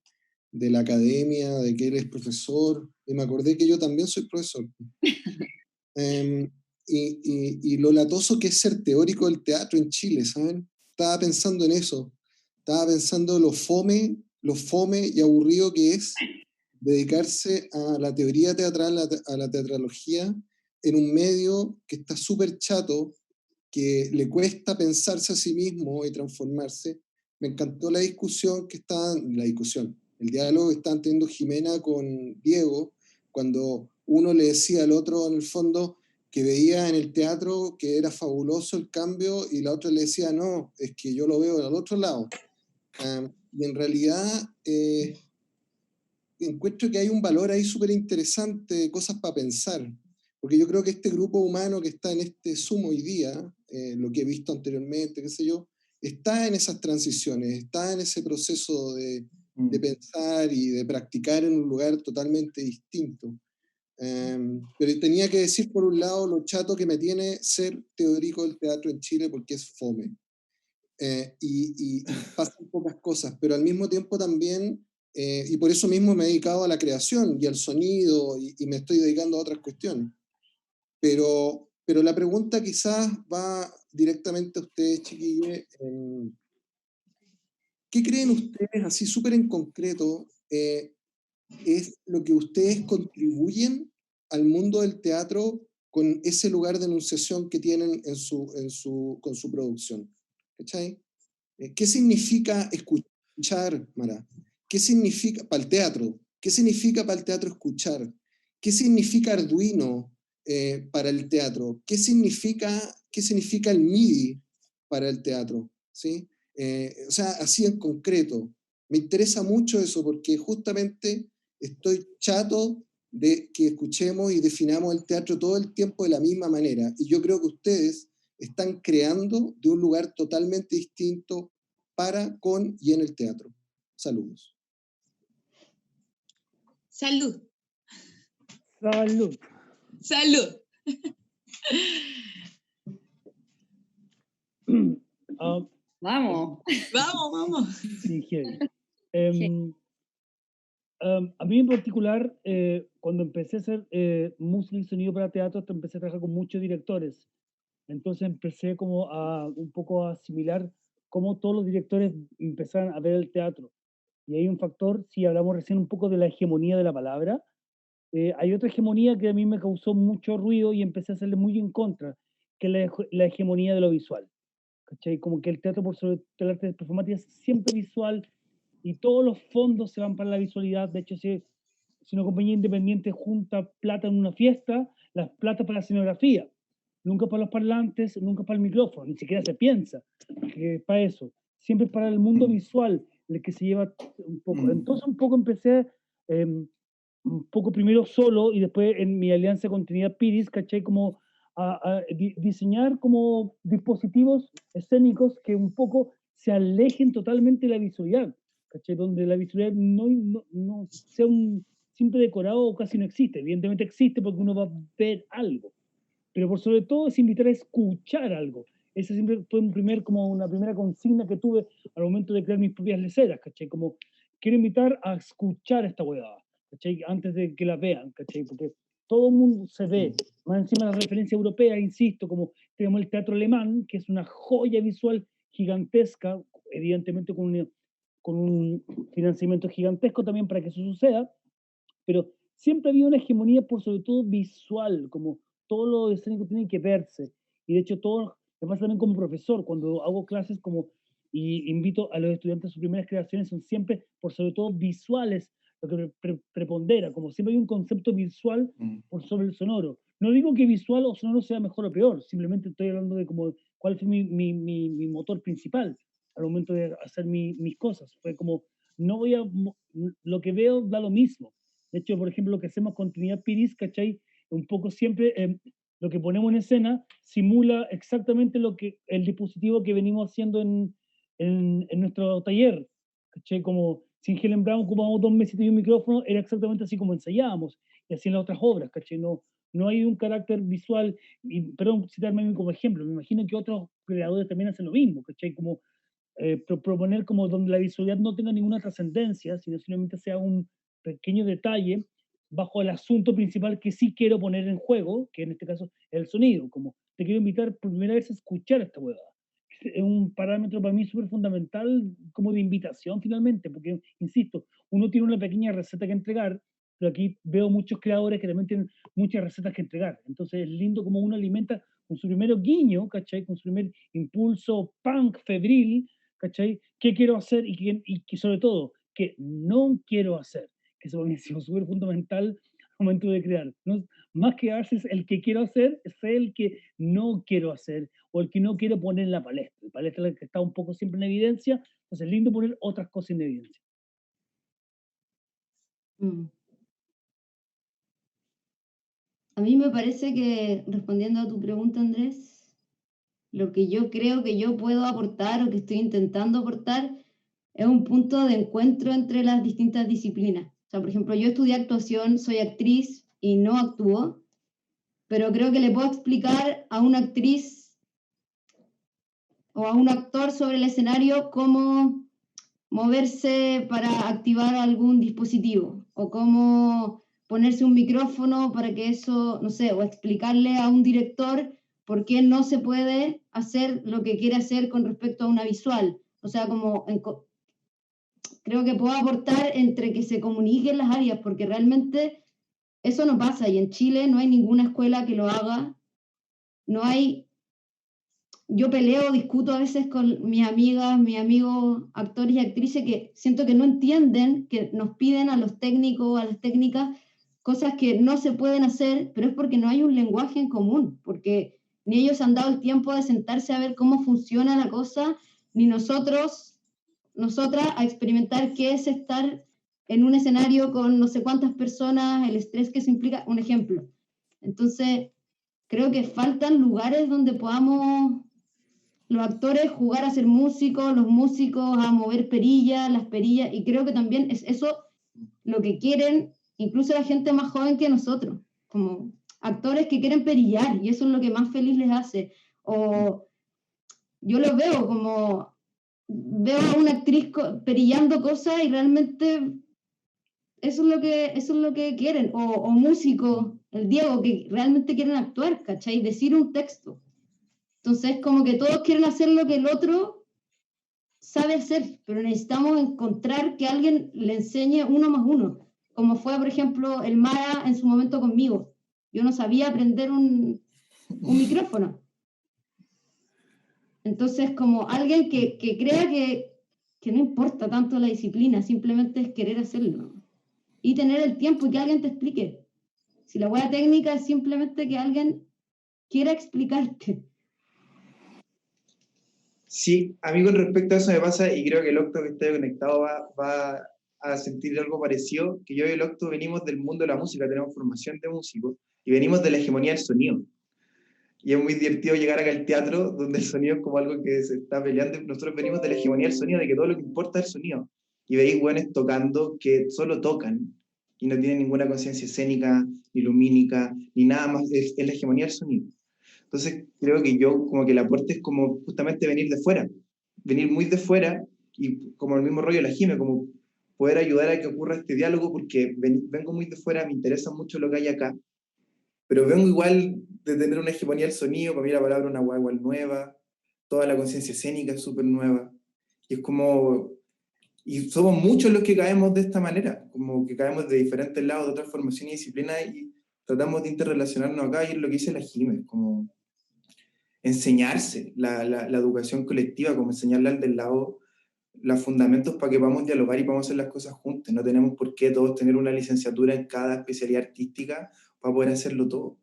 de la academia, de que él es profesor, y me acordé que yo también soy profesor. Y lo latoso que es ser teórico del teatro en Chile, ¿saben? Estaba pensando en eso. Estaba pensando lo fome y aburrido que es dedicarse a la teoría teatral, a la teatrología, en un medio que está súper chato, que le cuesta pensarse a sí mismo y transformarse. Me encantó la discusión el diálogo que estaban teniendo Jimena con Diego, cuando uno le decía al otro, en el fondo, que veía en el teatro que era fabuloso el cambio, y la otra le decía, no, es que yo lo veo al otro lado. Y en realidad encuentro que hay un valor ahí súper interesante, cosas para pensar, porque yo creo que este grupo humano que está en este Zoom hoy día, lo que he visto anteriormente, qué sé yo, está en esas transiciones, está en ese proceso de pensar y de practicar en un lugar totalmente distinto. Pero tenía que decir por un lado lo chato que me tiene ser teórico del teatro en Chile porque es fome. Y pasan pocas cosas, pero al mismo tiempo también, y por eso mismo me he dedicado a la creación y al sonido y me estoy dedicando a otras cuestiones. Pero la pregunta quizás va directamente a ustedes, chiquillos. ¿Qué creen ustedes, así súper en concreto, es lo que ustedes contribuyen al mundo del teatro con ese lugar de enunciación que tienen con su producción? ¿Cachai? ¿Qué significa escuchar, Mara? ¿Qué significa para el teatro? ¿Qué significa para el teatro escuchar? ¿Qué significa Arduino para el teatro? ¿Qué significa el MIDI para el teatro? ¿Sí? O sea, así en concreto. Me interesa mucho eso porque justamente estoy chato de que escuchemos y definamos el teatro todo el tiempo de la misma manera. Y yo creo que ustedes están creando de un lugar totalmente distinto para, con y en el teatro. Saludos. Salud. Salud. Salud. Vamos. Vamos. Sí, heavy. A mí en particular, cuando empecé a hacer música y sonido para teatro, empecé a trabajar con muchos directores. Entonces empecé como a un poco a asimilar cómo todos los directores empezaron a ver el teatro. Y hay un factor, si hablamos recién un poco de la hegemonía de la palabra, hay otra hegemonía que a mí me causó mucho ruido y empecé a hacerle muy en contra, que es la hegemonía de lo visual. ¿Cachai? Como que el teatro, por sobre el arte performático, es siempre visual y todos los fondos se van para la visualidad. De hecho, si una compañía independiente junta plata en una fiesta, las plata para la escenografía, nunca para los parlantes, nunca para el micrófono, ni siquiera se piensa que es para eso. Siempre es para el mundo visual el que se lleva un poco. Entonces un poco empecé un poco primero solo y después en mi alianza con Trinidad Piris, ¿cachai? Como a diseñar como dispositivos escénicos que un poco se alejen totalmente de la visualidad, ¿cachai? Donde la visualidad no sea un simple decorado o casi no existe. Evidentemente existe porque uno va a ver algo, pero por sobre todo es invitar a escuchar algo. Esa siempre fue como una primera consigna que tuve al momento de crear mis propias leceras, ¿cachai? Como quiero invitar a escuchar esta huevada, ¿cachai? Antes de que la vean, ¿cachai? Porque todo el mundo se ve, más encima de la referencia europea, insisto, como tenemos el teatro alemán, que es una joya visual gigantesca, evidentemente con un financiamiento gigantesco también para que eso suceda, pero siempre había una hegemonía por sobre todo visual, como todo lo escénico tiene que verse. Y de hecho, todo, me pasa también como profesor, cuando hago clases como, y invito a los estudiantes, sus primeras creaciones son siempre, por sobre todo, visuales, lo que prepondera, como siempre hay un concepto visual por sobre el sonoro. No digo que visual o sonoro sea mejor o peor, simplemente estoy hablando de como cuál fue mi motor principal al momento de hacer mis cosas. Fue como, no voy a, lo que veo da lo mismo. De hecho, por ejemplo, lo que hacemos con Trinidad Piris, ¿cachai? Un poco siempre lo que ponemos en escena simula exactamente el dispositivo que venimos haciendo en nuestro taller, ¿cachai? Como si en Helen Brown ocupábamos 2 mesitas y un micrófono, era exactamente así como ensayábamos, y así en las otras obras, ¿cachai? No hay un carácter visual, y perdón citarme a mí como ejemplo, me imagino que otros creadores también hacen lo mismo, ¿cachai? Como proponer como donde la visualidad no tenga ninguna trascendencia, sino simplemente sea un pequeño detalle bajo el asunto principal que sí quiero poner en juego, que en este caso es el sonido, como te quiero invitar por primera vez a escuchar esta hueá. Es un parámetro para mí súper fundamental como de invitación finalmente, porque, insisto, uno tiene una pequeña receta que entregar, pero aquí veo muchos creadores que también tienen muchas recetas que entregar. Entonces es lindo como uno alimenta con su primer guiño, ¿cachai? Con su primer impulso punk, febril, ¿cachai? ¿Qué quiero hacer y que sobre todo, qué no quiero hacer? Que eso es súper fundamental al momento de crear. ¿No? Más que darse el que quiero hacer, es el que no quiero hacer o el que no quiero poner en la palestra. La palestra es la que está un poco siempre en evidencia, entonces es lindo poner otras cosas en evidencia. A mí me parece que, respondiendo a tu pregunta, Andrés, lo que yo creo que yo puedo aportar o que estoy intentando aportar es un punto de encuentro entre las distintas disciplinas. O sea, por ejemplo, yo estudié actuación, soy actriz y no actúo, pero creo que le puedo explicar a una actriz o a un actor sobre el escenario cómo moverse para activar algún dispositivo o cómo ponerse un micrófono para que eso, no sé, o explicarle a un director por qué no se puede hacer lo que quiere hacer con respecto a una visual. O sea, como creo que puedo aportar entre que se comuniquen las áreas, porque realmente eso no pasa y en Chile no hay ninguna escuela que lo haga. No hay, yo peleo, discuto a veces con mis amigas, mis amigos, actores y actrices que siento que no entienden, que nos piden a los técnicos, a las técnicas, cosas que no se pueden hacer, pero es porque no hay un lenguaje en común, porque ni ellos han dado el tiempo de sentarse a ver cómo funciona la cosa, ni nosotras a experimentar qué es estar en un escenario con no sé cuántas personas, el estrés que se implica, un ejemplo. Entonces, creo que faltan lugares donde podamos los actores jugar a ser músicos, los músicos a mover perillas, las perillas, y creo que también es eso lo que quieren incluso la gente más joven que nosotros, como actores que quieren perillar, y eso es lo que más feliz les hace. O yo lo veo como, veo a una actriz perillando cosas y realmente eso es lo que quieren, o músicos, el Diego, que realmente quieren actuar, ¿cachai? Decir un texto. Entonces, como que todos quieren hacer lo que el otro sabe hacer, pero necesitamos encontrar que alguien le enseñe 1 más 1. como fue, por ejemplo, el Mara en su momento conmigo. Yo no sabía aprender un micrófono. Entonces, como alguien que crea que no importa tanto la disciplina, simplemente es querer hacerlo. Y tener el tiempo y que alguien te explique. Si la hueá técnica es simplemente que alguien quiera explicarte. Sí, a mí con respecto a eso me pasa, y creo que el Octo que está conectado va a sentir algo parecido, que yo y el Octo venimos del mundo de la música, tenemos formación de músicos, y venimos de la hegemonía del sonido. Y es muy divertido llegar acá al teatro, donde el sonido es como algo que se está peleando, y nosotros venimos de la hegemonía del sonido, de que todo lo que importa es el sonido. Y veis güeyes tocando que solo tocan, y no tienen ninguna conciencia escénica, ni lumínica, ni nada más, es la hegemonía del sonido. Entonces creo que yo como que el aporte es como justamente venir de fuera, venir muy de fuera y como el mismo rollo de la Jime, como poder ayudar a que ocurra este diálogo porque vengo muy de fuera, me interesa mucho lo que hay acá, pero vengo igual de tener una hegemonía del sonido, para mí la palabra es una hueá igual nueva, toda la conciencia escénica es súper nueva, y es como, y somos muchos los que caemos de esta manera, como que caemos de diferentes lados, de otras formaciones y disciplinas, y tratamos de interrelacionarnos acá, y es lo que dice la Jime, como enseñarse la educación colectiva, como enseñarle al del lado los fundamentos para que podamos dialogar y podamos hacer las cosas juntos. No tenemos por qué todos tener una licenciatura en cada especialidad artística para poder hacerlo todo,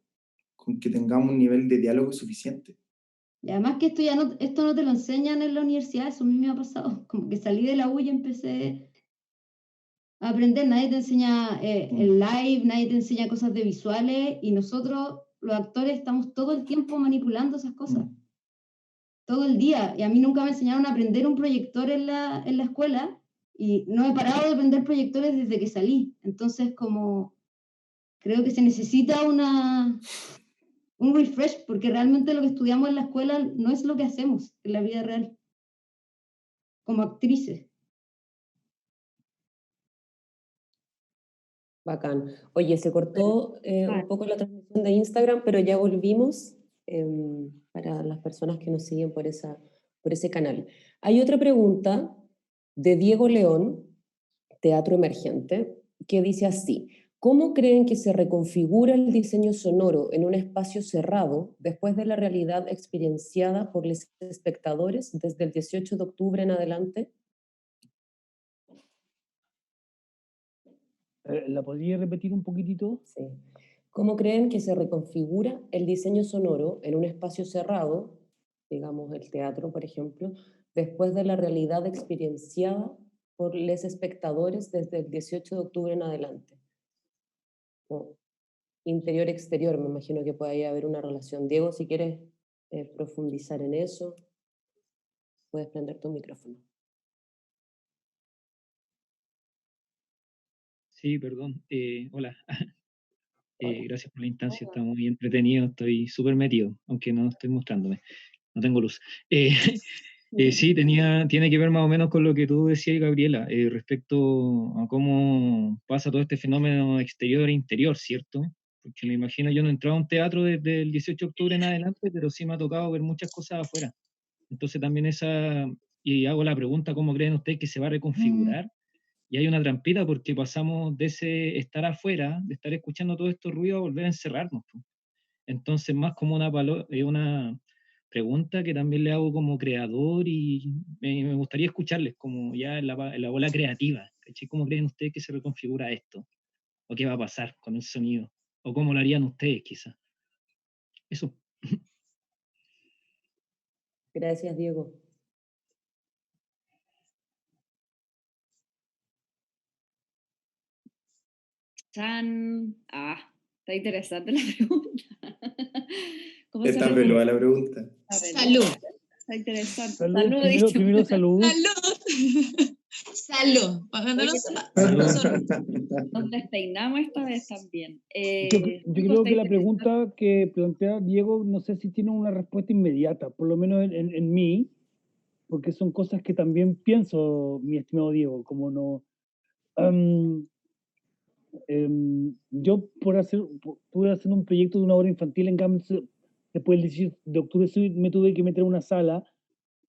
con que tengamos un nivel de diálogo suficiente. Y además que esto no te lo enseñan en la universidad, eso a mí me ha pasado. Como que salí de la U y empecé a aprender, nadie te enseña el live, nadie te enseña cosas de visuales, y nosotros, los actores, estamos todo el tiempo manipulando esas cosas. Todo el día. Y a mí nunca me enseñaron a aprender un proyector en la escuela, y no he parado de aprender proyectores desde que salí. Entonces, como creo que se necesita un refresh, porque realmente lo que estudiamos en la escuela no es lo que hacemos en la vida real, como actrices. Bacán. Oye, se cortó un poco la transmisión de Instagram, pero ya volvimos para las personas que nos siguen por ese canal. Hay otra pregunta de Diego León, Teatro Emergente, que dice así: ¿cómo creen que se reconfigura el diseño sonoro en un espacio cerrado después de la realidad experienciada por los espectadores desde el 18 de octubre en adelante? ¿La podría repetir un poquitito? Sí. ¿Cómo creen que se reconfigura el diseño sonoro en un espacio cerrado, digamos el teatro, por ejemplo, después de la realidad experienciada por los espectadores desde el 18 de octubre en adelante? O interior-exterior, me imagino que puede haber una relación. Diego, si quieres profundizar en eso, puedes prender tu micrófono. Sí, perdón. Hola. Gracias por la instancia, está muy entretenido, estoy súper metido, aunque no estoy mostrándome, no tengo luz. Sí, tiene que ver más o menos con lo que tú decías, Gabriela, respecto a cómo pasa todo este fenómeno exterior e interior, ¿cierto? Porque me imagino, yo no he entrado a un teatro desde el 18 de octubre en adelante, pero sí me ha tocado ver muchas cosas afuera. Entonces también y hago la pregunta, ¿cómo creen ustedes que se va a reconfigurar? Y hay una trampita porque pasamos de ese estar afuera, de estar escuchando todo estos ruidos, a volver a encerrarnos, po. Entonces, más como una pregunta que también le hago como creador, y me gustaría escucharles como ya en la bola creativa. ¿Cachai? ¿Cómo creen ustedes que se reconfigura esto? ¿O qué va a pasar con el sonido? ¿O cómo lo harían ustedes, quizás? Eso. Gracias, Diego. Está interesante la pregunta. ¿Cómo se Está reconfigura? peluda la pregunta. Salud. Está interesante. Salud, dice. primero salud. ¡Salud! ¡Salud! Para no lo sepa. Nos despeinamos esta vez también. Yo creo que la pregunta que plantea Diego, no sé si tiene una respuesta inmediata, por lo menos en mí, porque son cosas que también pienso, mi estimado Diego, como no... yo pude hacer un proyecto de una obra infantil en GAMS, después del 18 de octubre me tuve que meter a una sala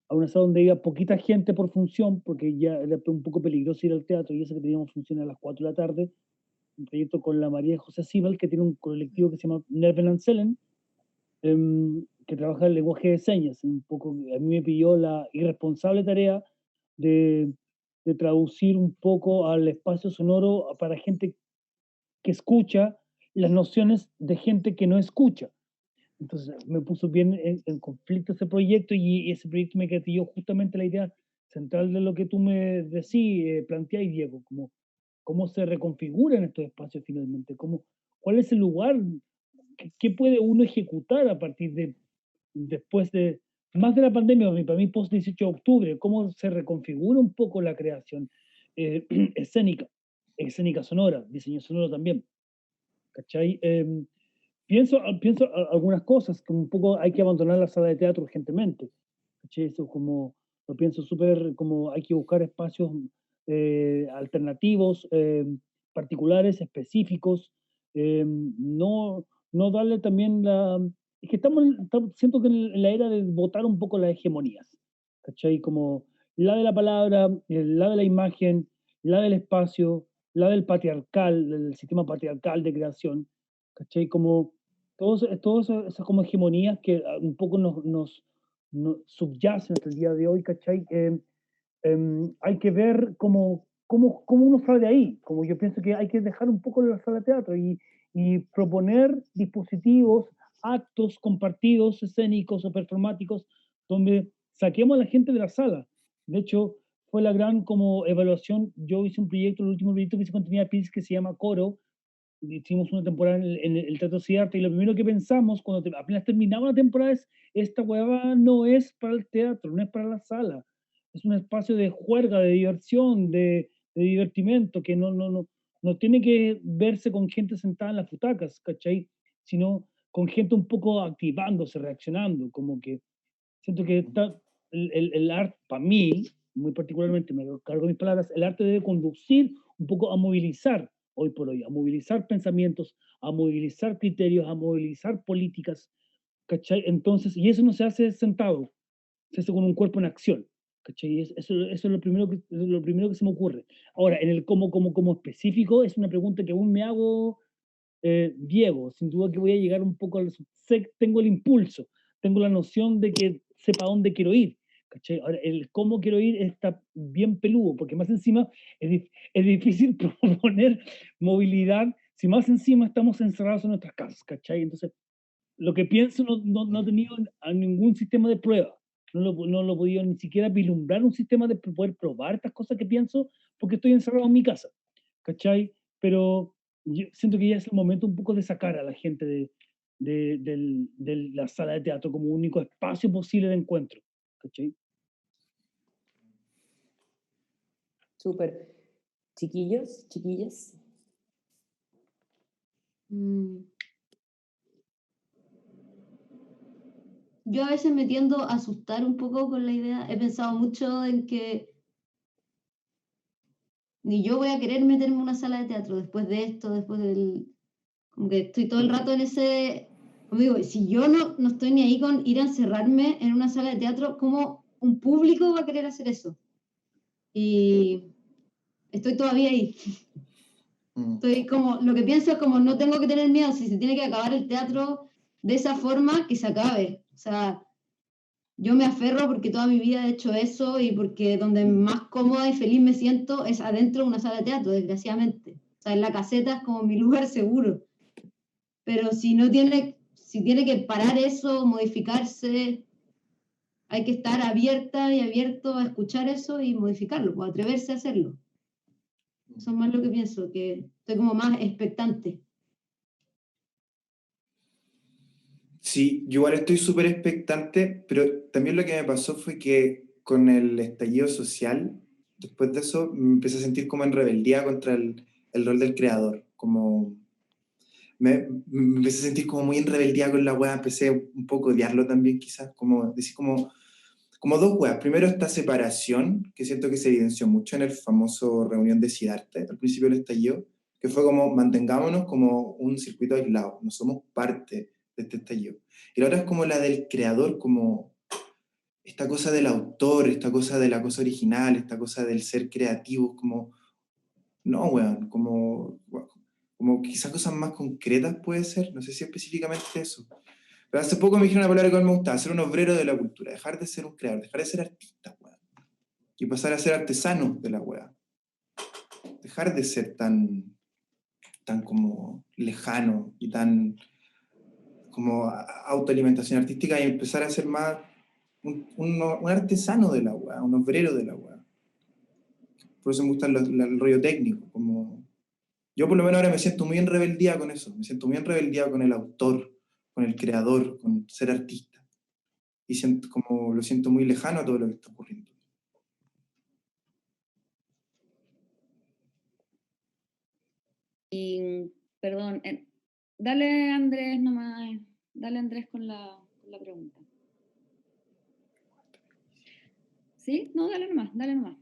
donde iba poquita gente por función, porque ya era un poco peligroso ir al teatro, y eso que teníamos función a las 4 de la tarde, un proyecto con la María José Sibal, que tiene un colectivo que se llama Nerven Selen, que trabaja el lenguaje de señas. Un poco, a mí me pilló la irresponsable tarea de, de traducir un poco al espacio sonoro para gente que escucha las nociones de gente que no escucha. Entonces me puso bien en conflicto ese proyecto, y ese proyecto me gatilló justamente la idea central de lo que tú me decís, planteáis, Diego, como cómo se reconfiguran estos espacios finalmente, cuál es el lugar, qué puede uno ejecutar a partir de, después de, más de la pandemia, para mí post 18 de octubre, cómo se reconfigura un poco la creación escénica, escénica sonora, diseño sonoro también, ¿cachai? Pienso algunas cosas, como un poco hay que abandonar la sala de teatro urgentemente. ¿Cachai? Eso como, lo pienso súper, como hay que buscar espacios alternativos, particulares, específicos, no darle también la... Es que siento que en la era de votar un poco las hegemonías, ¿cachai? Como la de la palabra, la de la imagen, la del espacio, la del patriarcal, del sistema patriarcal de creación, ¿cachai? Como todas esas como hegemonías que un poco nos subyacen hasta el día de hoy, ¿cachai? Hay que ver cómo uno sale de ahí. Como yo pienso que hay que dejar un poco la sala de teatro y proponer dispositivos, actos compartidos, escénicos o performáticos, donde saquemos a la gente de la sala. De hecho, fue la gran como evaluación. Yo hice un proyecto, el último proyecto que hice con Tenía Piz, que se llama Coro. Hicimos una temporada en el Teatro Ciudad, y lo primero que pensamos cuando apenas terminaba la temporada es: esta hueá no es para el teatro, no es para la sala, es un espacio de juerga, de diversión, de divertimento, que no tiene que verse con gente sentada en las butacas, ¿cachai? Sino con gente un poco activándose, reaccionando, como que siento que el arte, para mí, muy particularmente, me cargo mis palabras, el arte debe conducir un poco a movilizar hoy por hoy, a movilizar pensamientos, a movilizar criterios, a movilizar políticas, ¿cachai? Entonces, y eso no se hace sentado, se hace con un cuerpo en acción, ¿cachai? Eso es lo primero que se me ocurre. Ahora, en el cómo específico, es una pregunta que aún me hago, Diego, sin duda que voy a llegar un poco tengo el impulso, tengo la noción de que sepa dónde quiero ir, ¿cachai? Ahora, el cómo quiero ir está bien peludo, porque más encima es difícil proponer movilidad si más encima estamos encerrados en nuestras casas, ¿cachai? Entonces, lo que pienso no he tenido ningún sistema de prueba, no lo he podido ni siquiera vislumbrar un sistema de poder probar estas cosas que pienso, porque estoy encerrado en mi casa, ¿cachai? Pero yo siento que ya es el momento un poco de sacar a la gente de la sala de teatro como único espacio posible de encuentro, ¿cachai? Súper. Chiquillos, chiquillas. Yo a veces me tiendo a asustar un poco con la idea. He pensado mucho en que ni yo voy a querer meterme en una sala de teatro después de esto, después del... Como que estoy todo el rato en ese... Como digo, si yo no estoy ni ahí con ir a encerrarme en una sala de teatro, ¿cómo un público va a querer hacer eso? Y estoy todavía ahí. Estoy como, lo que pienso es como no tengo que tener miedo, si se tiene que acabar el teatro de esa forma, que se acabe. O sea, yo me aferro porque toda mi vida he hecho eso y porque donde más cómoda y feliz me siento es adentro de una sala de teatro, desgraciadamente. O sea, en la caseta es como mi lugar seguro. Pero si tiene que parar eso, modificarse, hay que estar abierta y abierto a escuchar eso y modificarlo, pues atreverse a hacerlo. Eso es más lo que pienso, que estoy como más expectante. Sí, yo igual estoy súper expectante, pero también lo que me pasó fue que con el estallido social, después de eso me empecé a sentir como en rebeldía contra el rol del creador, como me empecé a sentir como muy en rebeldía con la wea, empecé un poco a odiarlo también quizás, como decir como dos weas. Primero esta separación, que siento que se evidenció mucho en el famoso reunión de Siddhartha al principio del estallido, que fue como mantengámonos como un circuito aislado, no somos parte de este estallido. Y la otra es como la del creador, como esta cosa del autor, esta cosa de la cosa original, esta cosa del ser creativo, como, no, weón, como, como quizás cosas más concretas puede ser, no sé si específicamente eso. Pero hace poco me dijeron una palabra que me gustaba, ser un obrero de la cultura, dejar de ser un creador, dejar de ser artista, weón, y pasar a ser artesano de la weá. Dejar de ser tan como lejano y tan como autoalimentación artística y empezar a ser más un artesano de la weá, un obrero de la weá. Por eso me gusta el rollo técnico, como... Yo por lo menos ahora me siento muy en rebeldía con eso, me siento muy en rebeldía con el autor, con el creador, con ser artista. Y siento, como lo siento muy lejano a todo lo que está ocurriendo. Y, perdón, dale Andrés nomás, dale Andrés con la pregunta. ¿Sí? No, dale nomás, dale nomás.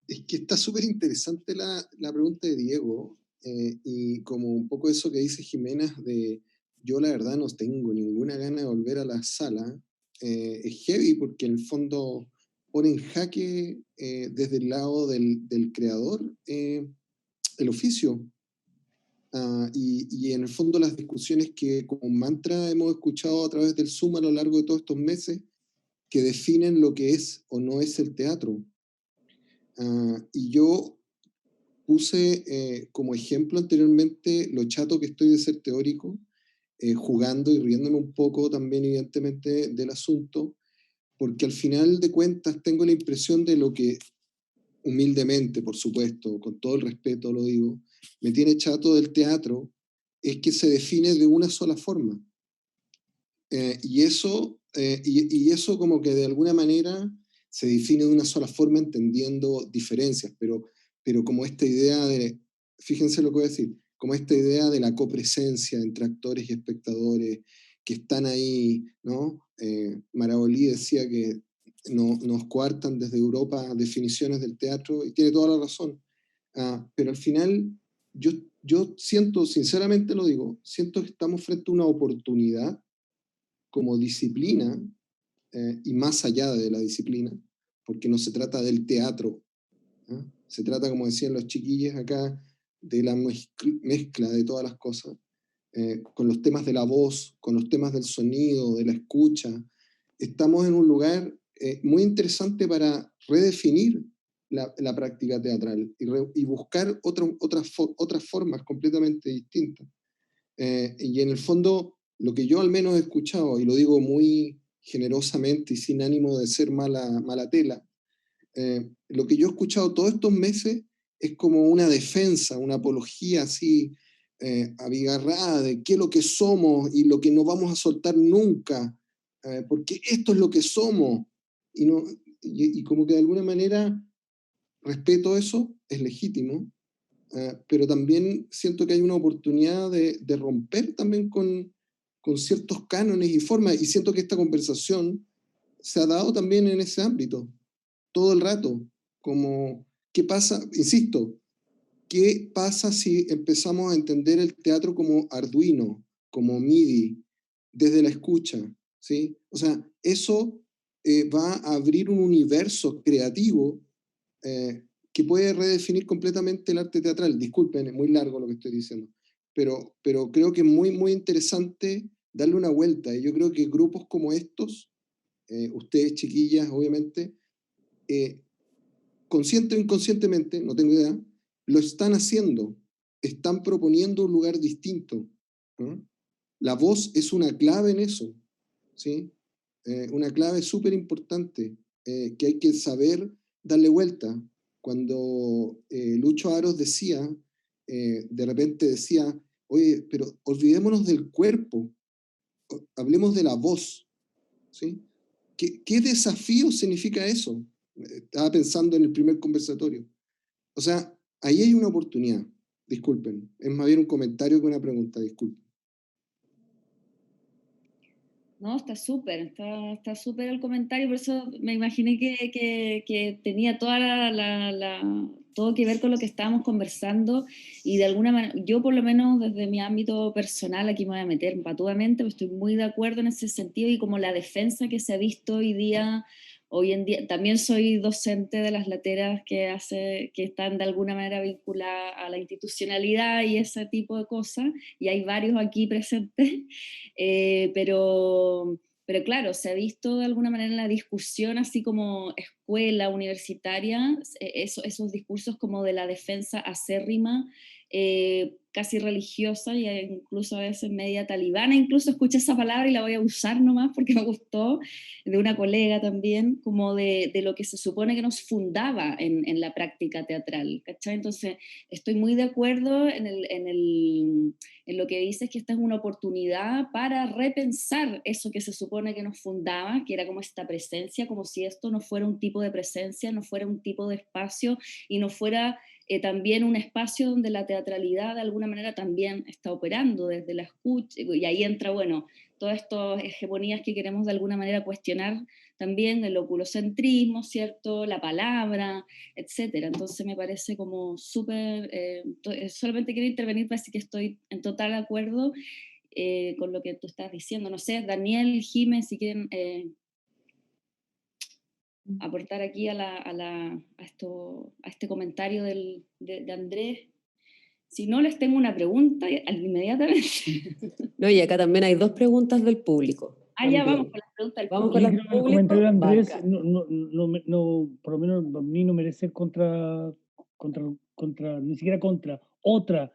Es que está súper interesante la pregunta de Diego, y como un poco eso que dice Jimena de yo la verdad no tengo ninguna gana de volver a la sala, es heavy porque en el fondo pone en jaque desde el lado del creador el oficio. Y en el fondo las discusiones que como mantra hemos escuchado a través del Zoom a lo largo de todos estos meses que definen lo que es o no es el teatro. Y yo puse como ejemplo anteriormente lo chato que estoy de ser teórico, jugando y riéndome un poco también evidentemente del asunto, porque al final de cuentas tengo la impresión de lo que humildemente, por supuesto, con todo el respeto lo digo, me tiene chato del teatro, es que se define de una sola forma. Y eso como que de alguna manera se define de una sola forma entendiendo diferencias, pero como esta idea de, fíjense lo que voy a decir, como esta idea de la copresencia entre actores y espectadores que están ahí, ¿no? Marabolí decía que nos coartan desde Europa definiciones del teatro y tiene toda la razón. Pero al final yo siento, sinceramente lo digo, siento que estamos frente a una oportunidad como disciplina, y más allá de la disciplina, porque no se trata del teatro, ¿no? Se trata, como decían los chiquillos acá, de la mezcla de todas las cosas, con los temas de la voz, con los temas del sonido, de la escucha. Estamos en un lugar muy interesante para redefinir la práctica teatral y buscar otras formas completamente distintas. Y en el fondo, lo que yo al menos he escuchado, y lo digo muy generosamente y sin ánimo de ser mala tela, lo que yo he escuchado todos estos meses es como una defensa, una apología así abigarrada de qué es lo que somos y lo que no vamos a soltar nunca, porque esto es lo que somos. Y como que de alguna manera respeto eso, es legítimo, pero también siento que hay una oportunidad de romper también con ciertos cánones y formas, y siento que esta conversación se ha dado también en ese ámbito, todo el rato, como, ¿qué pasa? Insisto, ¿qué pasa si empezamos a entender el teatro como Arduino, como MIDI, desde la escucha? ¿Sí? O sea, eso va a abrir un universo creativo que puede redefinir completamente el arte teatral. Disculpen, es muy largo lo que estoy diciendo, pero creo que es muy interesante darle una vuelta. Y yo creo que grupos como estos, ustedes chiquillas, obviamente, consciente o inconscientemente, no tengo idea, lo están haciendo, están proponiendo un lugar distinto, ¿no? La voz es una clave en eso, ¿sí? Una clave súper importante, que hay que saber darle vuelta. Cuando Lucho Aros decía, de repente decía, oye, pero olvidémonos del cuerpo, hablemos de la voz, ¿sí? ¿Qué desafío significa eso? Estaba pensando en el primer conversatorio. O sea, ahí hay una oportunidad. Disculpen, es más bien un comentario que una pregunta, disculpen. No, está súper el comentario, por eso me imaginé que tenía todo que ver con lo que estábamos conversando y de alguna manera, yo por lo menos desde mi ámbito personal, aquí me voy a meter patudamente, estoy muy de acuerdo en ese sentido y como la defensa que se ha visto hoy día hoy en día también soy docente de las lateras que están de alguna manera vinculadas a la institucionalidad y ese tipo de cosas, y hay varios aquí presentes, pero claro, se ha visto de alguna manera en la discusión, así como escuela, universitaria, esos discursos como de la defensa acérrima, casi religiosa, e incluso a veces media talibana. Incluso escuché esa palabra y la voy a usar nomás porque me gustó, de una colega también, como de lo que se supone que nos fundaba en la práctica teatral, ¿cachai? Entonces, estoy muy de acuerdo en lo que dices, que esta es una oportunidad para repensar eso que se supone que nos fundaba, que era como esta presencia, como si esto no fuera un tipo de presencia, no fuera un tipo de espacio, y no fuera también un espacio donde la teatralidad de alguna manera también está operando desde la escucha, y ahí entra, bueno, todas estas hegemonías que queremos de alguna manera cuestionar también, el oculocentrismo, ¿cierto?, la palabra, etcétera. Entonces me parece como súper, solamente quiero intervenir para decir que estoy en total acuerdo con lo que tú estás diciendo. No sé, Daniel, Jiménez, si quieren aportar aquí a este comentario de Andrés. Si no, les tengo una pregunta inmediatamente. No, y acá también hay 2 preguntas del público. Ya También. vamos con las preguntas del Vamos público. con Yo las creo que el público, comentario de Andrés Barca. por lo menos a mí no merece ni siquiera otro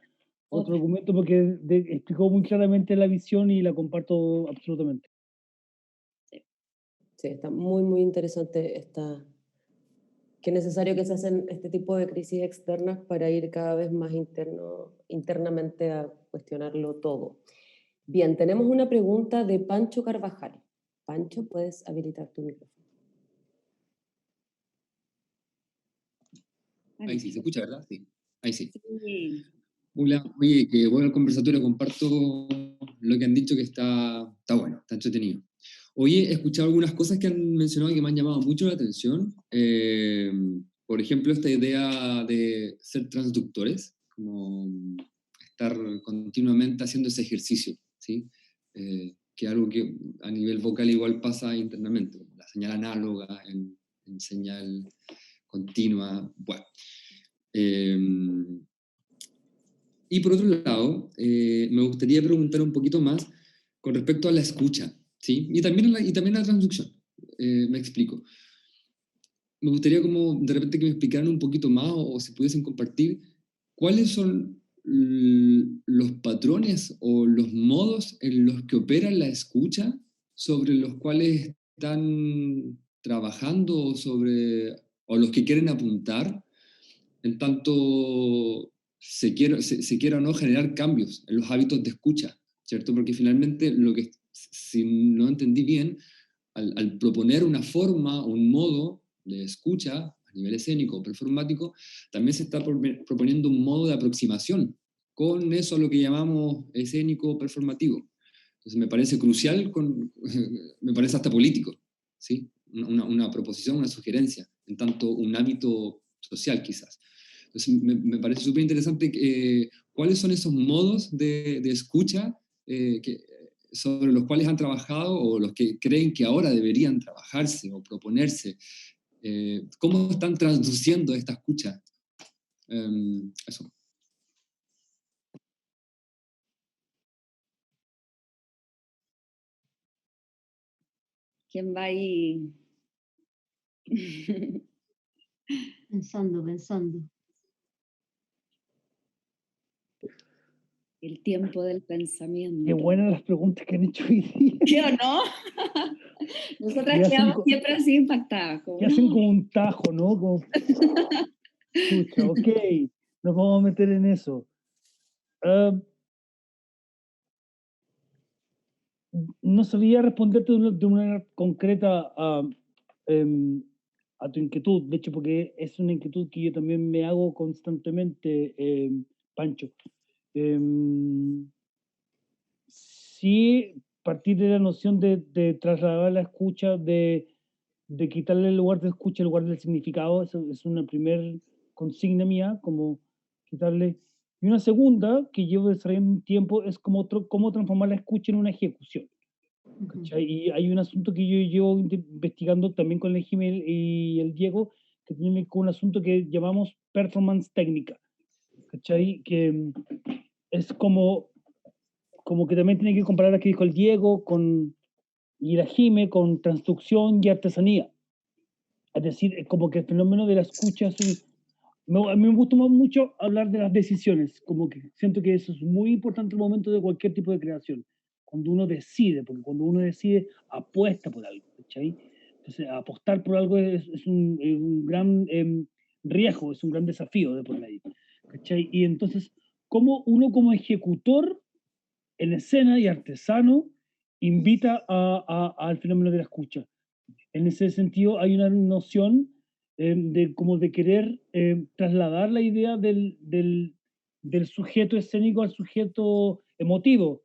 argumento, porque explicó muy claramente la visión y la comparto absolutamente. Sí, está muy, muy interesante que es necesario que se hacen este tipo de crisis externas para ir cada vez más internamente a cuestionarlo todo. Bien, tenemos una pregunta de Pancho Carvajal. Pancho, puedes habilitar tu micrófono. Ahí sí, se escucha, ¿verdad? Sí, ahí sí. Sí. Hola, oye, que bueno el conversatorio, comparto lo que han dicho, que está bueno, está entretenido. Oye, he escuchado algunas cosas que han mencionado que me han llamado mucho la atención. Por ejemplo, esta idea de ser transductores, como estar continuamente haciendo ese ejercicio, ¿sí? Que es algo que a nivel vocal igual pasa internamente, la señal análoga en señal continua, bueno. Y por otro lado, me gustaría preguntar un poquito más con respecto a la escucha, ¿sí? Y también a la transducción. Me explico. Me gustaría como de repente que me explicaran un poquito más, o si pudiesen compartir cuáles son los patrones o los modos en los que opera la escucha, sobre los cuales están trabajando, o los que quieren apuntar, en tanto se quiera o no generar cambios en los hábitos de escucha, ¿cierto? Porque finalmente, si no entendí bien, al proponer una forma, un modo de escucha a nivel escénico o performático, también se está proponiendo un modo de aproximación con eso a lo que llamamos escénico performativo. Entonces me parece crucial, me parece hasta político, ¿sí? Una proposición, una sugerencia, en tanto un hábito social quizás. Entonces me parece súper interesante cuáles son esos modos de escucha sobre los cuales han trabajado, o los que creen que ahora deberían trabajarse o proponerse. ¿Cómo están traduciendo esta escucha? Eso. ¿Quién va ahí? Pensando. El tiempo del pensamiento. Qué buenas las preguntas que han hecho hoy día. ¿Sí o no? Nosotras quedamos siempre así impactadas. Que hacen como un tajo, ¿no? Como, escucha, ok, nos vamos a meter en eso. No sabía responderte de una manera concreta a tu inquietud, de hecho, porque es una inquietud que yo también me hago constantemente, Pancho. Sí, partir de la noción de trasladar la escucha, de quitarle el lugar de escucha, el lugar del significado, eso es una primera consigna mía, como quitarle. Y una segunda, que llevo desarrollando un tiempo, es cómo transformar la escucha en una ejecución. ¿cachai? Y hay un asunto que yo llevo investigando también con el Jimmy y el Diego, que tiene con un asunto que llamamos performance técnica, ¿cachai? Que es como que también tiene que comparar aquí dijo el Diego y la Jime con transducción y artesanía. Es decir, es como que el fenómeno de la escucha es a mí me gusta mucho hablar de las decisiones, como que siento que eso es muy importante en el momento de cualquier tipo de creación, cuando uno decide, porque cuando uno decide, apuesta por algo, ¿cachai? Entonces, apostar por algo es un gran riesgo, es un gran desafío de por medio, ¿cachai? Y entonces, ¿cómo uno como ejecutor en escena y artesano invita al fenómeno de la escucha? En ese sentido, hay una noción de como de querer trasladar la idea del sujeto escénico al sujeto emotivo,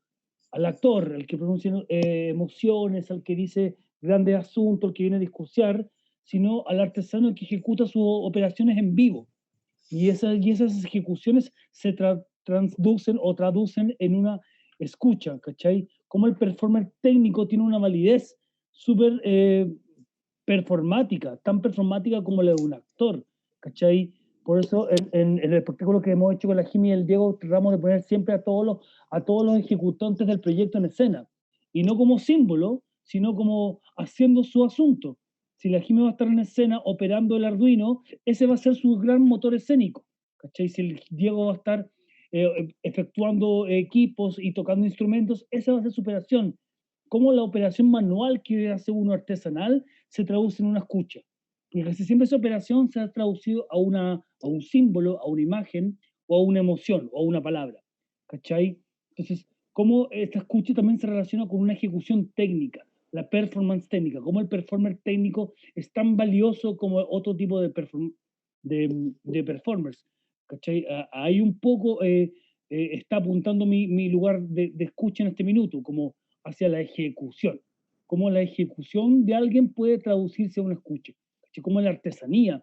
al actor, al que pronuncia emociones, al que dice grandes asuntos, al que viene a discursar, sino al artesano que ejecuta sus operaciones en vivo. Y esas ejecuciones se transducen o traducen en una escucha, ¿cachai? Como el performer técnico tiene una validez súper performática, tan performática como la de un actor, ¿cachai? Por eso en el espectáculo que hemos hecho con la Jimmy y el Diego tratamos de poner siempre a todos los ejecutantes del proyecto en escena, y no como símbolo, sino como haciendo su asunto. Si la Jimmy va a estar en escena operando el Arduino, ese va a ser su gran motor escénico, ¿cachai? Si el Diego va a estar efectuando equipos y tocando instrumentos, esa va a ser su operación. Como la operación manual que hace uno artesanal se traduce en una escucha. Porque casi siempre esa operación se ha traducido a un símbolo, a una imagen, o a una emoción, o a una palabra. ¿Cachai? Entonces, cómo esta escucha también se relaciona con una ejecución técnica, la performance técnica, cómo el performer técnico es tan valioso como otro tipo de performers. ¿Cachai? Ahí un poco está apuntando mi lugar de escucha en este minuto, como hacia la ejecución. Cómo la ejecución de alguien puede traducirse a una escucha. ¿Cachai? Como la artesanía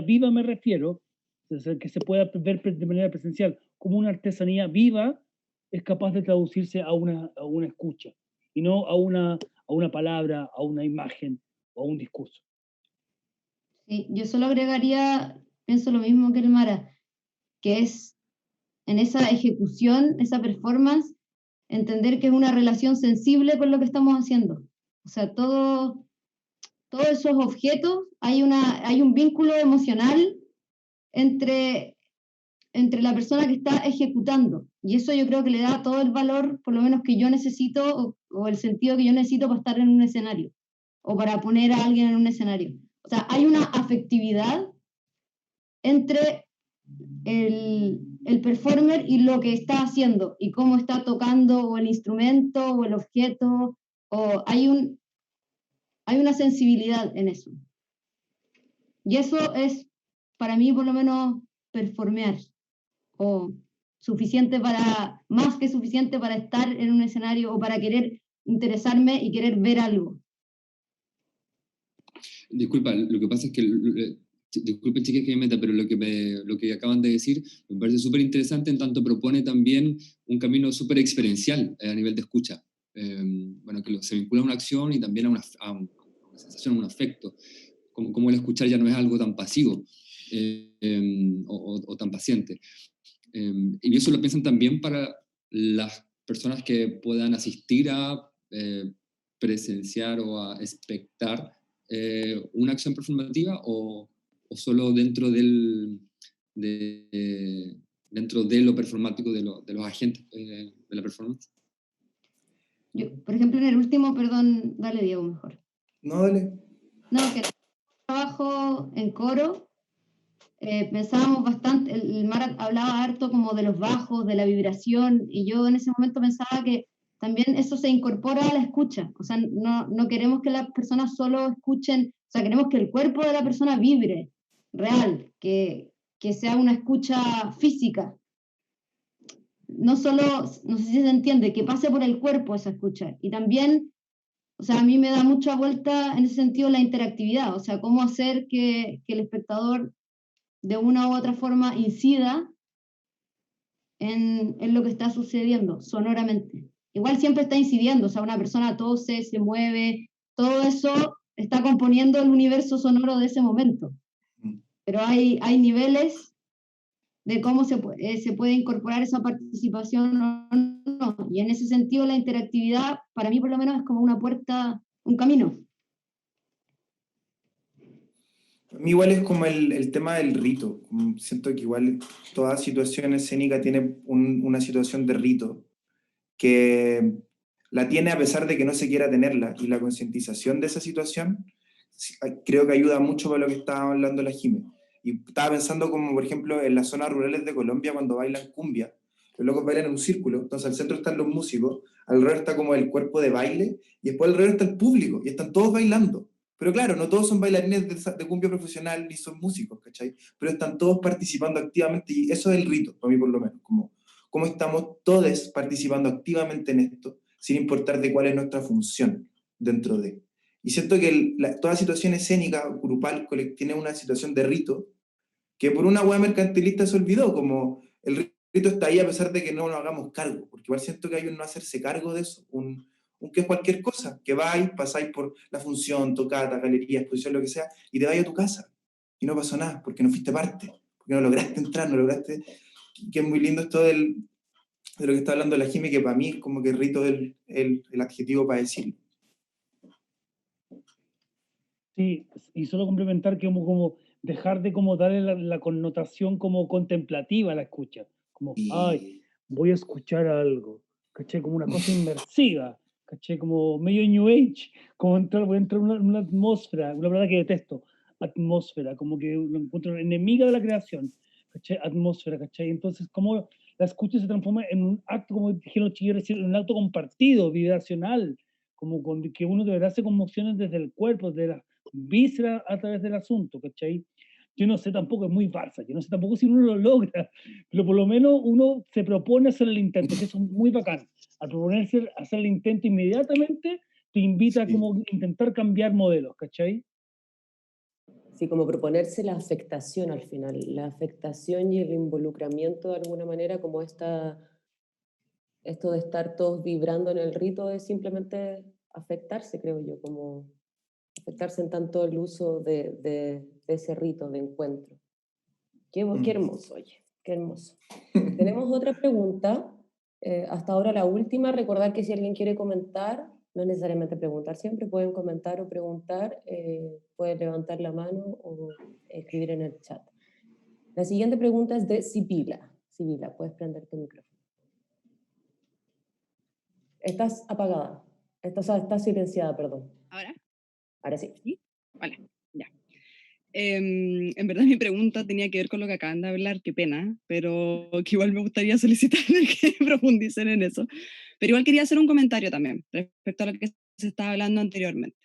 viva me refiero, que se pueda ver de manera presencial, como una artesanía viva es capaz de traducirse a una escucha, y no a una palabra, a una imagen o a un discurso. Sí, yo solo agregaría, pienso lo mismo que el Mara, que es en esa ejecución, esa performance, entender que es una relación sensible con lo que estamos haciendo. O sea, todos esos objetos, hay un vínculo emocional entre la persona que está ejecutando. Y eso yo creo que le da todo el valor, por lo menos que yo necesito, o el sentido que yo necesito para estar en un escenario, o para poner a alguien en un escenario. O sea, hay una afectividad entre el performer y lo que está haciendo, y cómo está tocando, o el instrumento, o el objeto, o hay una sensibilidad en eso. Y eso es, para mí, por lo menos, performear, o más que suficiente para estar en un escenario o para querer interesarme y querer ver algo. Disculpa, lo que pasa es que, disculpen chicas que me meta, pero lo que acaban de decir me parece súper interesante, en tanto propone también un camino súper experiencial a nivel de escucha. Bueno, que se vincula a una acción y también a una sensación, a un afecto. Como el escuchar ya no es algo tan pasivo o tan paciente. Y eso lo piensan también para las personas que puedan asistir a presenciar o a espectar una acción performativa, o solo dentro dentro de lo performático de los agentes de la performance. Yo, por ejemplo, en el último, perdón, dale Diego mejor. No, dale. No, que trabajo en coro, pensábamos bastante, el Mara hablaba harto como de los bajos, de la vibración, y yo en ese momento pensaba que también eso se incorpora a la escucha. O sea, no queremos que las personas solo escuchen, o sea, queremos que el cuerpo de la persona vibre, real, que sea una escucha física. No solo, no sé si se entiende, que pase por el cuerpo esa escucha. Y también, o sea, a mí me da mucha vuelta en ese sentido la interactividad, o sea, cómo hacer que el espectador de una u otra forma incida en lo que está sucediendo sonoramente. igual siempre está incidiendo, o sea, una persona tose, se mueve, todo eso está componiendo el universo sonoro de ese momento. Pero hay niveles de cómo se puede incorporar esa participación o no. Y en ese sentido la interactividad, para mí por lo menos, es como una puerta, un camino. A mí igual es como el tema del rito. Siento que igual toda situación escénica tiene una situación de rito, que la tiene a pesar de que no se quiera tenerla, y la concientización de esa situación creo que ayuda mucho para lo que estaba hablando la Jime. Y estaba pensando como, por ejemplo, en las zonas rurales de Colombia, cuando bailan cumbia, los locos bailan en un círculo, entonces al centro están los músicos, alrededor está como el cuerpo de baile, y después alrededor está el público, y están todos bailando. Pero claro, no todos son bailarines de cumbia profesional, ni son músicos, ¿cachai? Pero están todos participando activamente, y eso es el rito, para mí por lo menos, como cómo estamos todos participando activamente en esto, sin importar de cuál es nuestra función dentro de. Y siento que toda situación escénica, grupal, tiene una situación de rito, que por una hueá mercantilista se olvidó, como el rito está ahí a pesar de que no nos hagamos cargo, porque igual siento que hay un no hacerse cargo de eso, un que es cualquier cosa, que vais, pasáis por la función, tocata, galería, exposición, lo que sea, y te vais a tu casa, y no pasó nada, porque no fuiste parte, porque no lograste entrar, no lograste, que es muy lindo esto de lo que está hablando la Jime, que para mí es como que rito es el adjetivo para decirlo. Sí, y solo complementar que como dejar de como darle la connotación como contemplativa a la escucha, como, ay, voy a escuchar algo, ¿caché? Como una cosa inmersiva, ¿caché? Como medio New Age, como voy a entrar en una atmósfera, una palabra que detesto, atmósfera, como que lo encuentro enemiga de la creación, ¿caché? Atmósfera, ¿caché? Entonces, como la escucha se transforma en un acto, como dijeron los chiquillos, en un acto compartido, vibracional, como con, que uno de verdad se conmociona desde el cuerpo, desde la víscera a través del asunto, ¿cachai? Yo no sé tampoco, es muy farsa, yo no sé tampoco si uno lo logra, pero por lo menos uno se propone hacer el intento, que eso es muy bacán. Al proponerse hacer el intento inmediatamente, te invita a como intentar cambiar modelos, ¿cachai? Sí, como proponerse la afectación al final, la afectación y el involucramiento de alguna manera, como esto de estar todos vibrando en el rito es simplemente afectarse, creo yo, como afectarse en tanto el uso de ese rito de encuentro. Qué hermoso, oye, qué hermoso. Tenemos otra pregunta, hasta ahora la última. Recordar que si alguien quiere comentar, no es necesariamente preguntar siempre, pueden comentar o preguntar, pueden levantar la mano o escribir en el chat. La siguiente pregunta es de Sibila. Sibila, puedes prender tu micrófono. Estás apagada, estás silenciada, perdón. ¿Ahora? Ahora sí. ¿Sí? Vale, ya. En verdad mi pregunta tenía que ver con lo que acaban de hablar, qué pena, pero que igual me gustaría solicitarles que profundicen en eso. Pero igual quería hacer un comentario también respecto a lo que se estaba hablando anteriormente,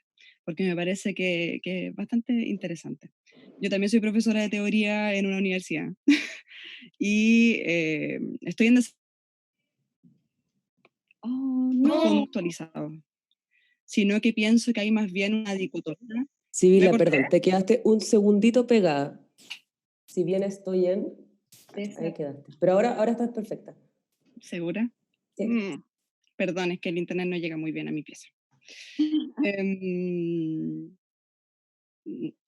porque me parece que es bastante interesante. Yo también soy profesora de teoría en una universidad y estoy en como actualizado, sino que pienso que hay más bien una dicotomía. Sibila, perdón, te quedaste un segundito pegada. Si bien estoy en... Ahí quedaste. Pero ahora estás perfecta. ¿Segura? Sí. Perdón, es que el internet no llega muy bien a mi pieza.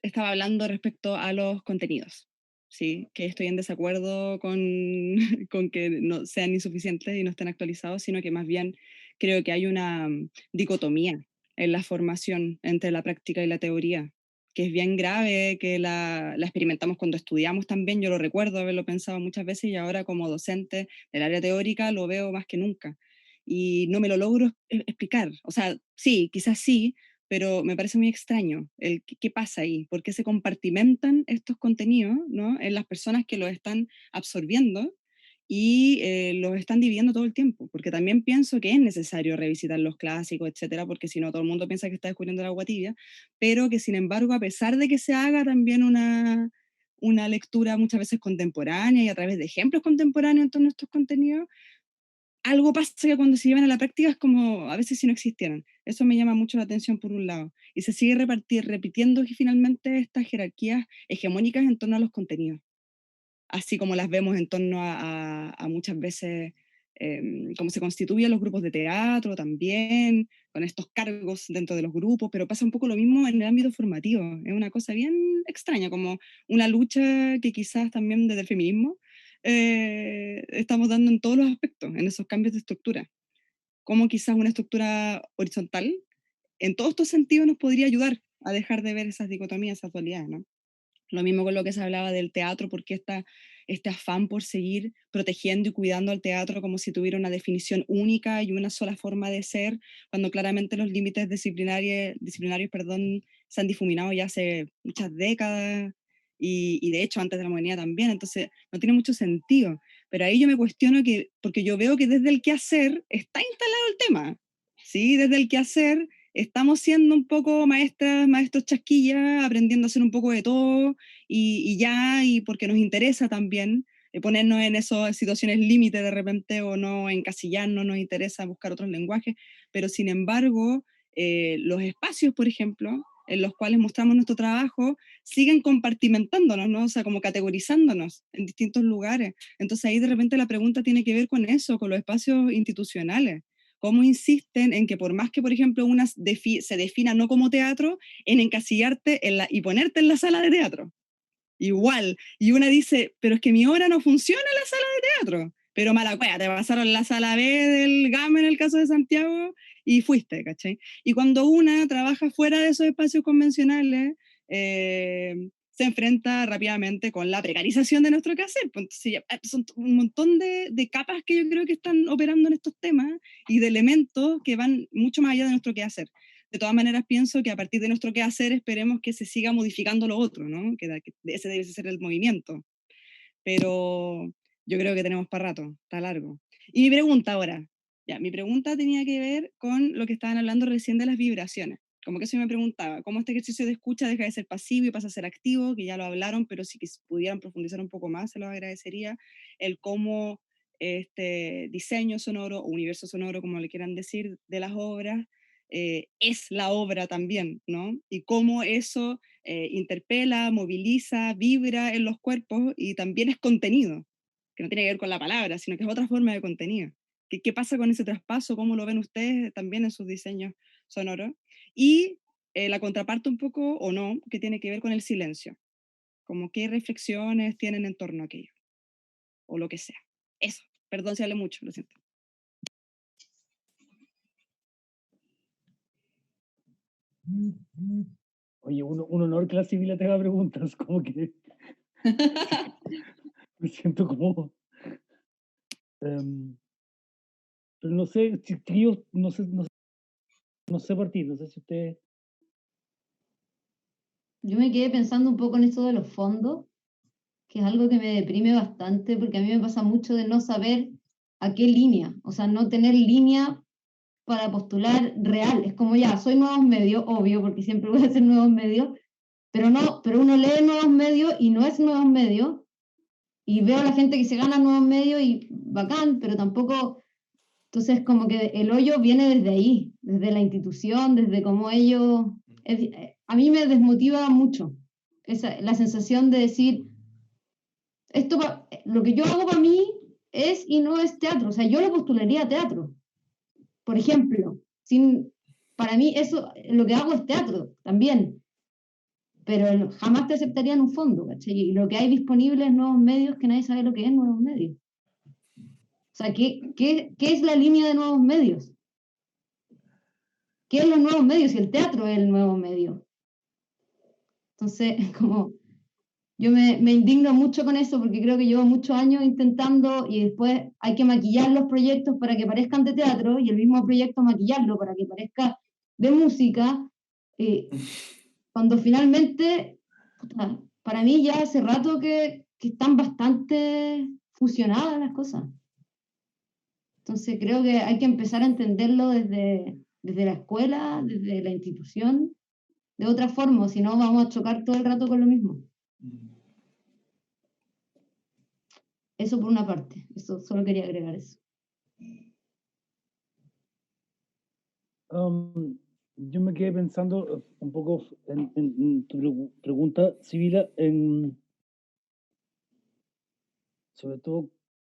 Estaba hablando respecto a los contenidos, ¿sí? Que estoy en desacuerdo con, con que no sean insuficientes y no estén actualizados, sino que más bien creo que hay una dicotomía en la formación entre la práctica y la teoría, que es bien grave, que la experimentamos cuando estudiamos también. Yo lo recuerdo haberlo pensado muchas veces y ahora como docente del área teórica lo veo más que nunca. Y no me lo logro explicar. O sea, sí, quizás sí, pero me parece muy extraño qué pasa ahí, por qué se compartimentan estos contenidos, ¿no?, en las personas que los están absorbiendo y los están dividiendo todo el tiempo, porque también pienso que es necesario revisitar los clásicos, etcétera, porque si no todo el mundo piensa que está descubriendo el agua tibia, pero que sin embargo, a pesar de que se haga también una lectura muchas veces contemporánea y a través de ejemplos contemporáneos en todos estos contenidos, algo pasa que cuando se llevan a la práctica es como a veces si no existieran. Eso me llama mucho la atención por un lado. Y se sigue repitiendo finalmente estas jerarquías hegemónicas en torno a los contenidos, así como las vemos en torno a muchas veces cómo se constituyen los grupos de teatro también, con estos cargos dentro de los grupos, pero pasa un poco lo mismo en el ámbito formativo. Es una cosa bien extraña, como una lucha que quizás también desde el feminismo estamos dando en todos los aspectos, en esos cambios de estructura. Cómo quizás una estructura horizontal, en todos estos sentidos, nos podría ayudar a dejar de ver esas dicotomías, esas dualidades, ¿no? Lo mismo con lo que se hablaba del teatro, porque este afán por seguir protegiendo y cuidando al teatro como si tuviera una definición única y una sola forma de ser, cuando claramente los límites disciplinarios, se han difuminado ya hace muchas décadas y de hecho antes de la modernidad también, entonces no tiene mucho sentido. Pero ahí yo me cuestiono porque yo veo que desde el quehacer está instalado el tema, ¿sí? Desde el quehacer estamos siendo un poco maestros chasquillas, aprendiendo a hacer un poco de todo y porque nos interesa también ponernos en esas situaciones límite de repente o no encasillarnos, nos interesa buscar otros lenguajes, pero sin embargo, los espacios, por ejemplo, en los cuales mostramos nuestro trabajo, siguen compartimentándonos, ¿no? O sea, como categorizándonos en distintos lugares. Entonces ahí de repente la pregunta tiene que ver con eso, con los espacios institucionales. Cómo insisten en que por más que, por ejemplo, se defina no como teatro, en encasillarte y ponerte en la sala de teatro. Igual. Y una dice, pero es que mi obra no funciona en la sala de teatro. Pero mala cueva, te pasaron la sala B del GAM en el caso de Santiago y fuiste, ¿cachai? Y cuando una trabaja fuera de esos espacios convencionales, se enfrenta rápidamente con la precarización de nuestro quehacer. Pues, entonces, son un montón de capas que yo creo que están operando en estos temas y de elementos que van mucho más allá de nuestro quehacer. De todas maneras, pienso que a partir de nuestro quehacer esperemos que se siga modificando lo otro, ¿no? Que ese debe ser el movimiento. Pero yo creo que tenemos para rato, está largo. Y mi pregunta ahora, mi pregunta tenía que ver con lo que estaban hablando recién de las vibraciones. Como que eso me preguntaba, ¿cómo este ejercicio de escucha deja de ser pasivo y pasa a ser activo? Que ya lo hablaron, pero si pudieran profundizar un poco más, se los agradecería. El cómo este diseño sonoro o universo sonoro, como le quieran decir, de las obras, es la obra también, ¿no? Y cómo eso interpela, moviliza, vibra en los cuerpos y también es contenido, que no tiene que ver con la palabra, sino que es otra forma de contenido. ¿Qué pasa con ese traspaso? ¿Cómo lo ven ustedes también en sus diseños sonoros? Y la contraparte un poco, o no, que tiene que ver con el silencio. Como qué reflexiones tienen en torno a aquello, o lo que sea. Eso, perdón si hablé mucho, lo siento. Oye, un honor que la Sibila te haga preguntas, como que me siento como... pero no sé, chiquillos, no sé partir, no sé si ustedes... Yo me quedé pensando un poco en eso de los fondos, que es algo que me deprime bastante, porque a mí me pasa mucho de no saber a qué línea, o sea, no tener línea para postular real. Es como ya, soy nuevos medios, obvio, porque siempre voy a hacer nuevos medios, pero no, pero uno lee nuevos medios y no es nuevos medios, y veo a la gente que se gana nuevos medios y bacán, pero tampoco, entonces como que el hoyo viene desde ahí, desde la institución, desde cómo ellos, a mí me desmotiva mucho la sensación de decir, esto, lo que yo hago para mí es y no es teatro, o sea, yo lo postularía a teatro, por ejemplo, para mí eso, lo que hago es teatro también, pero jamás te aceptarían un fondo, ¿cachai? Y lo que hay disponible es nuevos medios que nadie sabe lo que es nuevos medios. O sea, ¿qué es la línea de nuevos medios? ¿Qué es los nuevos medios? Si el teatro es el nuevo medio. Entonces, como yo me indigno mucho con eso porque creo que llevo muchos años intentando y después hay que maquillar los proyectos para que parezcan de teatro y el mismo proyecto maquillarlo para que parezca de música. Cuando finalmente, para mí ya hace rato que están bastante fusionadas las cosas. Entonces creo que hay que empezar a entenderlo desde la escuela, desde la institución, de otra forma, si no vamos a chocar todo el rato con lo mismo. Eso por una parte, eso solo quería agregar eso. Yo me quedé pensando un poco en tu pregunta, Sibila, sobre todo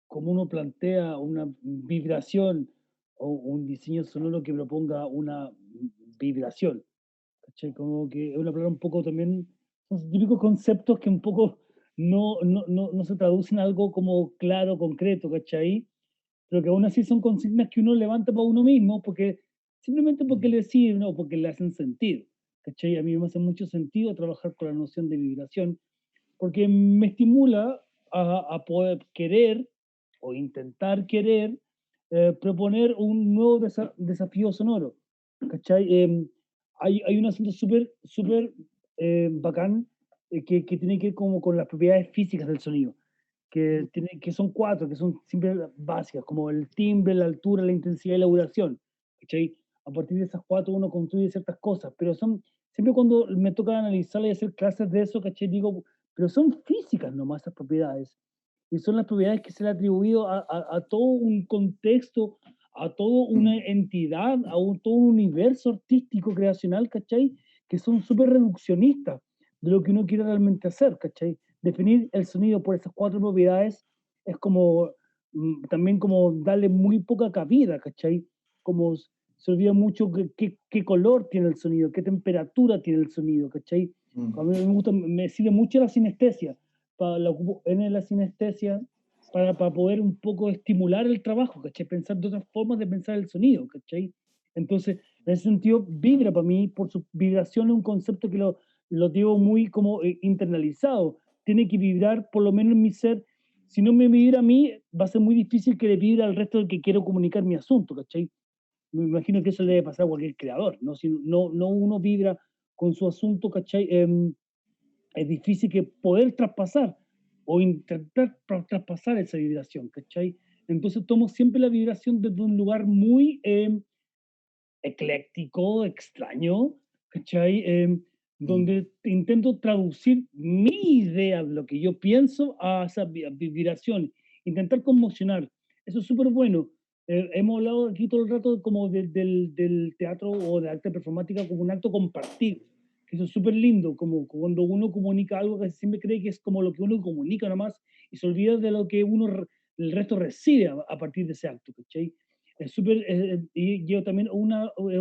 como uno plantea una vibración o un diseño sonoro que proponga una vibración. ¿Cachai? Como que es una palabra un poco también, son típicos conceptos que un poco no se traducen a algo como claro, concreto, ¿cachai? Pero que aún así son consignas que uno levanta para uno mismo, porque simplemente porque le sirven o porque le hacen sentido. ¿Cachai? A mí me hace mucho sentido trabajar con la noción de vibración, porque me estimula a poder querer o intentar querer proponer un nuevo desafío sonoro. ¿Cachai? Hay un asunto súper bacán que tiene que ver como con las propiedades físicas del sonido, que son cuatro, que son siempre básicas, como el timbre, la altura, la intensidad y la duración. ¿Cachai? A partir de esas cuatro uno construye ciertas cosas, pero son, siempre cuando me toca analizarla y hacer clases de eso, ¿cachai? Digo, pero son físicas nomás esas propiedades. Y son las propiedades que se le ha atribuido a todo un contexto, a toda una entidad, todo un universo artístico, creacional, ¿cachai? Que son súper reduccionistas de lo que uno quiere realmente hacer, ¿cachai? Definir el sonido por esas cuatro propiedades es como, también como darle muy poca cabida, ¿cachai? Como se olvida mucho qué color tiene el sonido, qué temperatura tiene el sonido, ¿cachai? A mí me gusta, me sirve mucho la sinestesia, en la sinestesia para poder un poco estimular el trabajo, ¿cachai? Pensar de otras formas de pensar el sonido, ¿cachai? Entonces, en ese sentido, vibra para mí, por su vibración es un concepto que lo llevo muy como internalizado. Tiene que vibrar, por lo menos en mi ser. Si no me vibra a mí, va a ser muy difícil que le vibre al resto del que quiero comunicar mi asunto, ¿cachai? Me imagino que eso le debe pasar a cualquier creador, ¿no? Si no uno vibra con su asunto, ¿cachai? Es difícil que poder traspasar o intentar traspasar esa vibración, ¿cachai? Entonces tomo siempre la vibración desde un lugar muy ecléctico, extraño, ¿cachai? Donde intento traducir mi idea de lo que yo pienso a esa vibración, intentar conmocionar. Eso es súper bueno. Hemos hablado aquí todo el rato como del teatro o de arte performática como un acto compartido. Eso es súper lindo, como cuando uno comunica algo que siempre cree que es como lo que uno comunica nomás y se olvida de lo que el resto recibe a partir de ese acto, ¿cachai? Es súper, y yo también es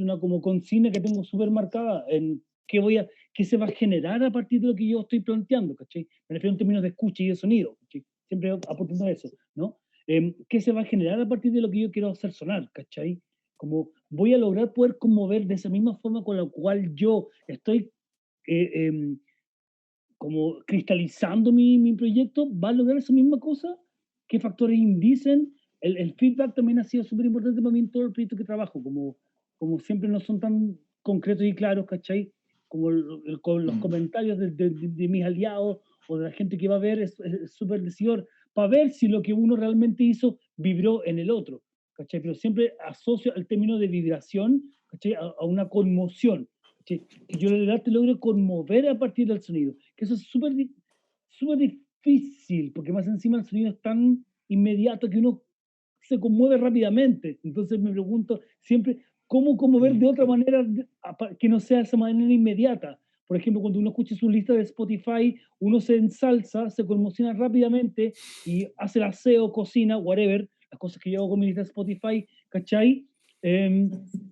una como consigna que tengo súper marcada en qué se va a generar a partir de lo que yo estoy planteando, ¿cachai? Me refiero en términos de escucha y de sonido, ¿cachai? Siempre apuntando a eso, ¿no? ¿Qué se va a generar a partir de lo que yo quiero hacer sonar, ¿cachai? Como voy a lograr poder conmover de esa misma forma con la cual yo estoy como cristalizando mi proyecto, va a lograr esa misma cosa. ¿Qué factores indicen? El feedback también ha sido súper importante para mí en todo el proyecto que trabajo, como siempre no son tan concretos y claros, ¿cachai? Como con los comentarios de mis aliados o de la gente que va a ver es súper decidor para ver si lo que uno realmente hizo vibró en el otro, ¿cachai? Pero siempre asocio el término de vibración, ¿cachai? A una conmoción, ¿cachai? Que yo en el arte logro conmover a partir del sonido, que eso es súper difícil, porque más encima el sonido es tan inmediato que uno se conmueve rápidamente. Entonces me pregunto siempre, ¿cómo conmover de otra manera que no sea esa manera inmediata? Por ejemplo, cuando uno escucha su lista de Spotify, uno se ensalza, se conmociona rápidamente y hace el aseo, cocina, whatever, las cosas que yo hago con mi lista de Spotify, ¿cachai?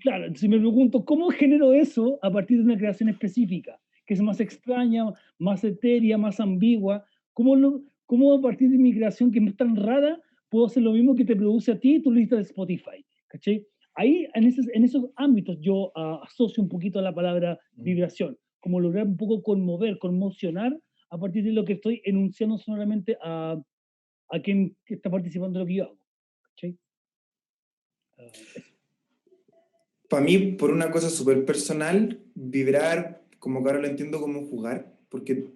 Claro, si me pregunto, ¿cómo genero eso a partir de una creación específica? Que es más extraña, más etérea, más ambigua. ¿Cómo a partir de mi creación, que es tan rara, puedo hacer lo mismo que te produce a ti tu lista de Spotify? ¿Cachai? Ahí, en esos ámbitos, yo asocio un poquito a la palabra vibración, como lograr un poco conmover, conmocionar a partir de lo que estoy enunciando sonoramente a quien está participando de lo que yo hago. ¿Cachai? Eso. Para mí, por una cosa súper personal, vibrar, como que ahora lo entiendo como jugar, porque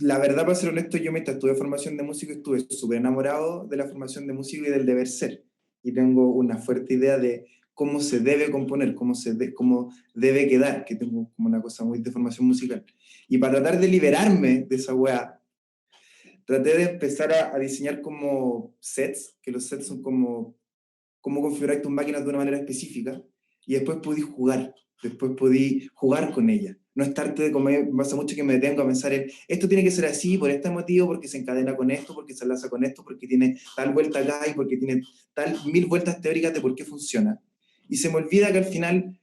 la verdad, para ser honesto, yo mientras estudié formación de músico estuve súper enamorado de la formación de músico y del deber ser. Y tengo una fuerte idea de cómo se debe componer, cómo debe quedar, que tengo como una cosa muy de formación musical. Y para tratar de liberarme de esa weá, traté de empezar a diseñar como sets, que los sets son como cómo configurar tus máquinas de una manera específica, y después podí jugar con ella. no estarte, como me pasa mucho que me detengo a pensar en, esto tiene que ser así, por este motivo, porque se encadena con esto, porque se enlaza con esto, porque tiene tal vuelta acá y porque tiene tal 1000 vueltas teóricas de por qué funciona. Y se me olvida que al final,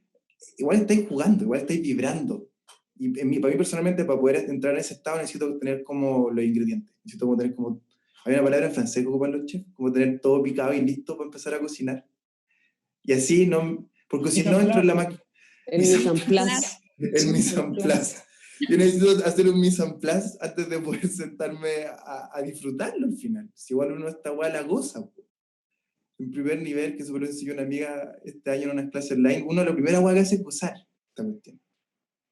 igual estáis jugando, igual estáis vibrando. Y para mí personalmente, para poder entrar en ese estado, necesito tener como los ingredientes. Necesito como tener como, hay una palabra en francés que ocupan los chefs, como tener todo picado y listo para empezar a cocinar. Y así no, porque si no entro en la máquina. El mise en place. El mise en place. Yo necesito hacer un mise en place antes de poder sentarme a disfrutarlo al final. Si igual uno esta weá la goza. Po. En primer nivel, que se me lo enseñó una amiga este año en unas clases online, uno la primera weá que hace es gozar esta cuestión.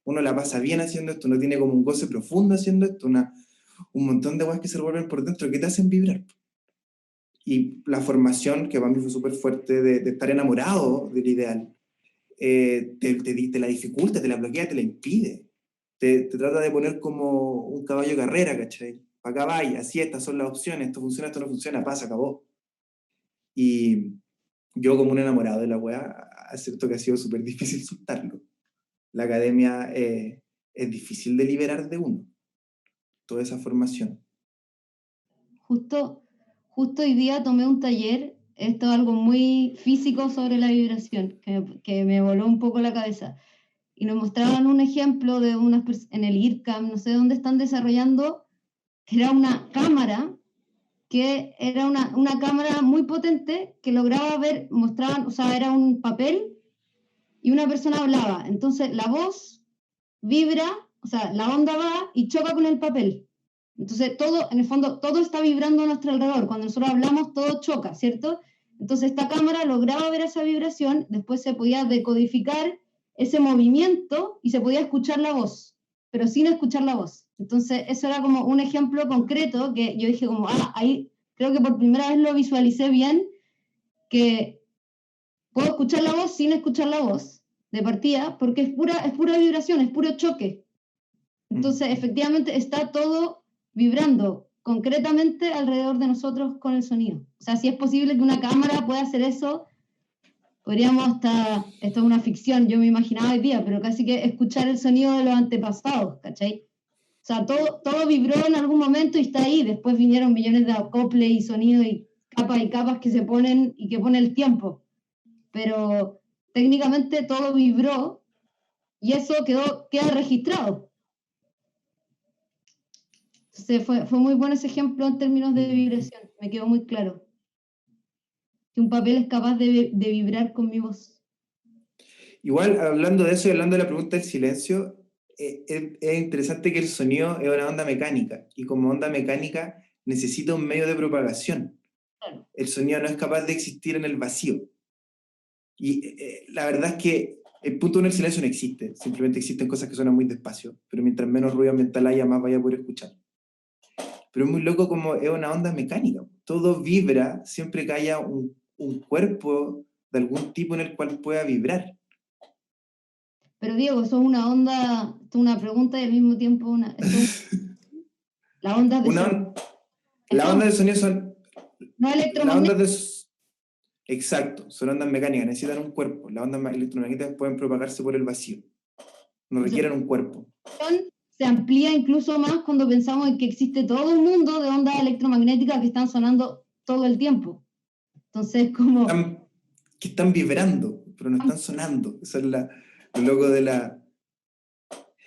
Uno la pasa bien haciendo esto, uno tiene como un goce profundo haciendo esto, un montón de weas que se revuelven por dentro que te hacen vibrar. Y la formación, que para mí fue súper fuerte, de estar enamorado del ideal, te la dificulta, te la bloquea, te la impide. Te trata de poner como un caballo de carrera, ¿cachai? Para acá vaya, así estas son las opciones, esto funciona, esto no funciona, pasa, acabó. Y yo como un enamorado de la wea, acepto que ha sido súper difícil soltarlo. La academia es difícil de liberar de uno, toda esa formación. Justo hoy día tomé un taller, esto es algo muy físico sobre la vibración, que me voló un poco la cabeza. Y nos mostraban un ejemplo de en el IRCAM, no sé dónde están desarrollando, que era una cámara, que era una cámara muy potente que lograba ver, mostraban, o sea, era un papel y una persona hablaba. Entonces la voz vibra, o sea, la onda va y choca con el papel. Entonces todo, en el fondo, todo está vibrando a nuestro alrededor. Cuando nosotros hablamos, todo choca, ¿cierto? Entonces esta cámara lograba ver esa vibración, después se podía decodificar ese movimiento y se podía escuchar la voz, pero sin escuchar la voz. Entonces eso era como un ejemplo concreto que yo dije como, ahí creo que por primera vez lo visualicé bien, que puedo escuchar la voz sin escuchar la voz de partida, porque es pura vibración, es puro choque. Entonces, efectivamente, está todo vibrando concretamente alrededor de nosotros con el sonido. O sea, si es posible que una cámara pueda hacer eso, podríamos esto es una ficción, yo me imaginaba hoy día, pero casi que escuchar el sonido de los antepasados, ¿cachai? O sea, todo vibró en algún momento y está ahí. Después vinieron millones de acoples y sonidos y capas que se ponen y que pone el tiempo. Pero técnicamente todo vibró y eso queda registrado. Entonces fue muy bueno ese ejemplo en términos de vibración, me quedó muy claro. Que un papel es capaz de vibrar con mi voz. Igual, hablando de eso y hablando de la pregunta del silencio, es interesante que el sonido es una onda mecánica, y como onda mecánica necesita un medio de propagación. Claro. El sonido no es capaz de existir en el vacío. Y la verdad es que el punto del silencio no existe, simplemente existen cosas que suenan muy despacio, pero mientras menos ruido ambiental haya, más vaya a poder escuchar. Pero es muy loco como es una onda mecánica. Todo vibra siempre que haya un cuerpo de algún tipo en el cual pueda vibrar. Pero Diego, eso es una onda, esto es una pregunta y al mismo tiempo la onda de sonido. La onda de sonido son... No electromagnéticas. Exacto, son ondas mecánicas, necesitan un cuerpo. Las ondas electromagnéticas pueden propagarse por el vacío. No requieren un cuerpo. Se amplía incluso más cuando pensamos en que existe todo un mundo de ondas electromagnéticas que están sonando todo el tiempo. Entonces, como... que están vibrando, pero no están sonando. Eso es lo loco de la...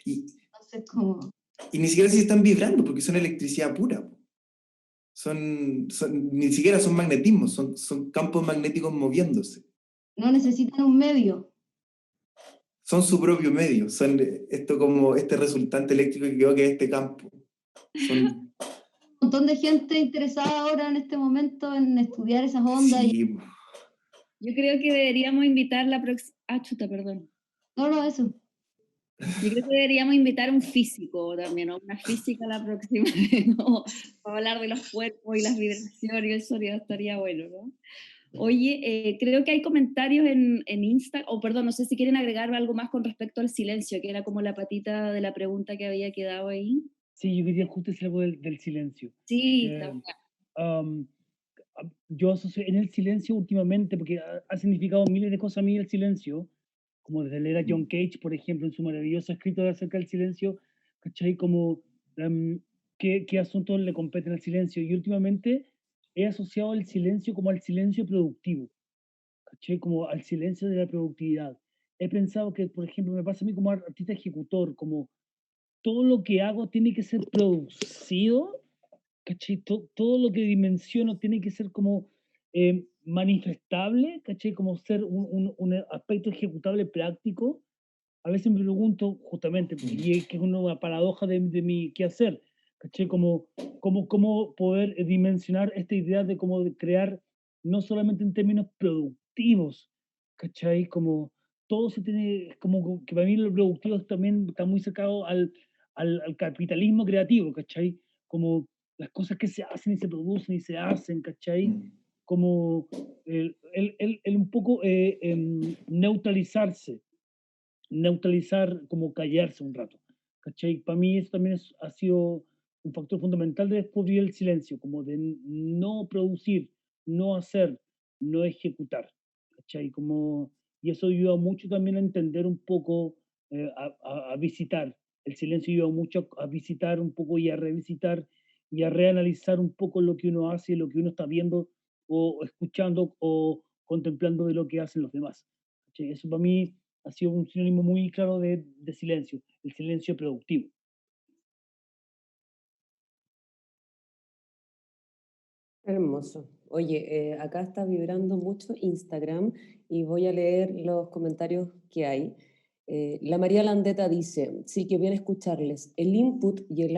Entonces, como... Y ni siquiera si están vibrando, porque son electricidad pura. Ni siquiera son magnetismos, son campos magnéticos moviéndose. No necesitan un medio. Son su propio medio, son esto como este resultante eléctrico que quedó que es este campo. Un montón de gente interesada ahora en este momento en estudiar esas ondas. Sí. Yo creo que deberíamos invitar la próxima... chuta, perdón. No, eso. Yo creo que deberíamos invitar a un físico también, ¿no? Una física la próxima, ¿no? Para hablar de los cuerpos y las vibraciones y el sonido, estaría bueno, ¿no? Oye, creo que hay comentarios en Insta, perdón, no sé si quieren agregar algo más con respecto al silencio, que era como la patita de la pregunta que había quedado ahí. Sí, yo quería justo decir algo del silencio. Sí, yo asocio en el silencio últimamente, porque ha significado miles de cosas a mí el silencio, como desde leer a John Cage, por ejemplo, en su maravilloso escrito acerca del silencio, ¿cachai? Como qué asuntos le competen al silencio. Y últimamente he asociado el silencio como al silencio productivo, ¿cachai? Como al silencio de la productividad. He pensado que, por ejemplo, me pasa a mí como artista ejecutor, como todo lo que hago tiene que ser producido, ¿cachai? Todo lo que dimensiono tiene que ser como manifestable, ¿cachai? Como ser un aspecto ejecutable práctico. A veces me pregunto, justamente, y es que es una paradoja de mi quehacer, ¿cachai? Cómo poder dimensionar esta idea de cómo de crear, no solamente en términos productivos, ¿cachai? Como todo se tiene, como que para mí lo productivo también está muy cercano al capitalismo creativo, ¿cachai? Como las cosas que se hacen y se producen y se hacen, ¿cachai? Como el un poco neutralizar, como callarse un rato, ¿cachai? Para mí eso también ha sido un factor fundamental de descubrir el silencio, como de no producir, no hacer, no ejecutar, ¿cachai? Como, y eso ayuda mucho también a entender un poco, a visitar. El silencio ayuda mucho a visitar un poco y a revisitar y a reanalizar un poco lo que uno hace, lo que uno está viendo o escuchando o contemplando de lo que hacen los demás, ¿cachai? Eso para mí ha sido un sinónimo muy claro de silencio, el silencio productivo. Hermoso. Oye, acá está vibrando mucho Instagram y voy a leer los comentarios que hay. La María Landeta dice, sí, que bien escucharles. El input y el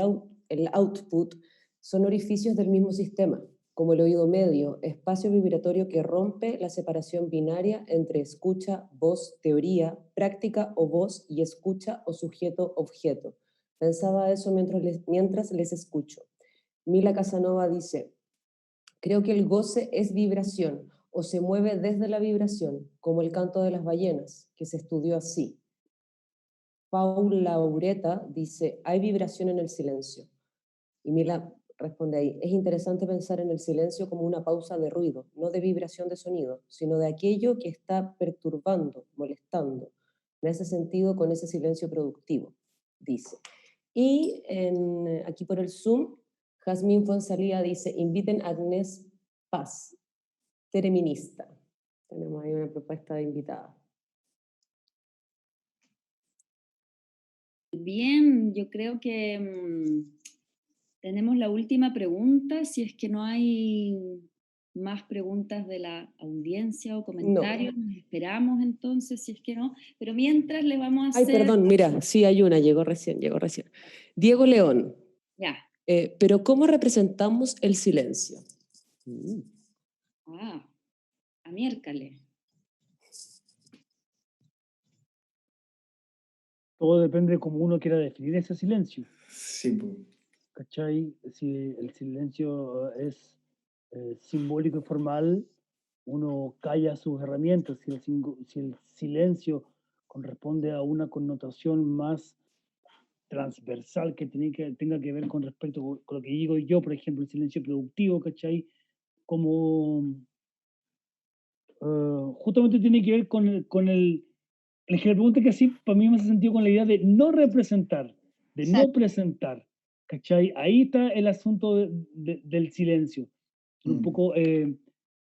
output son orificios del mismo sistema, como el oído medio, espacio vibratorio que rompe la separación binaria entre escucha, voz, teoría, práctica o voz y escucha o sujeto, objeto. Pensaba eso mientras les escucho. Mila Casanova dice, creo que el goce es vibración o se mueve desde la vibración, como el canto de las ballenas, que se estudió así. Paula Ureta dice, hay vibración en el silencio. Y Mila responde ahí, es interesante pensar en el silencio como una pausa de ruido, no de vibración de sonido, sino de aquello que está perturbando, molestando. Me hace sentido con ese silencio productivo, dice. Y aquí por el Zoom, Jazmín Fonsalía dice, inviten a Agnès Paz, terminista. Tenemos ahí una propuesta de invitada. Bien, yo creo que tenemos la última pregunta, si es que no hay más preguntas de la audiencia o comentarios, nos esperamos entonces, si es que no, pero mientras le vamos a hacer... Ay, perdón, mira, sí hay una, llegó recién. Diego León. Ya. Pero ¿cómo representamos el silencio? A miércoles. Todo depende de cómo uno quiera definir ese silencio. Sí, pues. ¿Cachai? Si el silencio es simbólico y formal, uno calla sus herramientas. Si el silencio corresponde a una connotación más transversal que tenga que ver con respecto con lo que digo yo, por ejemplo, el silencio productivo, ¿cachai? Como justamente tiene que ver con el que le pregunta que sí, para mí me hace sentido con la idea de no representar, de no presentar, ¿cachai? Ahí está el asunto del silencio, un poco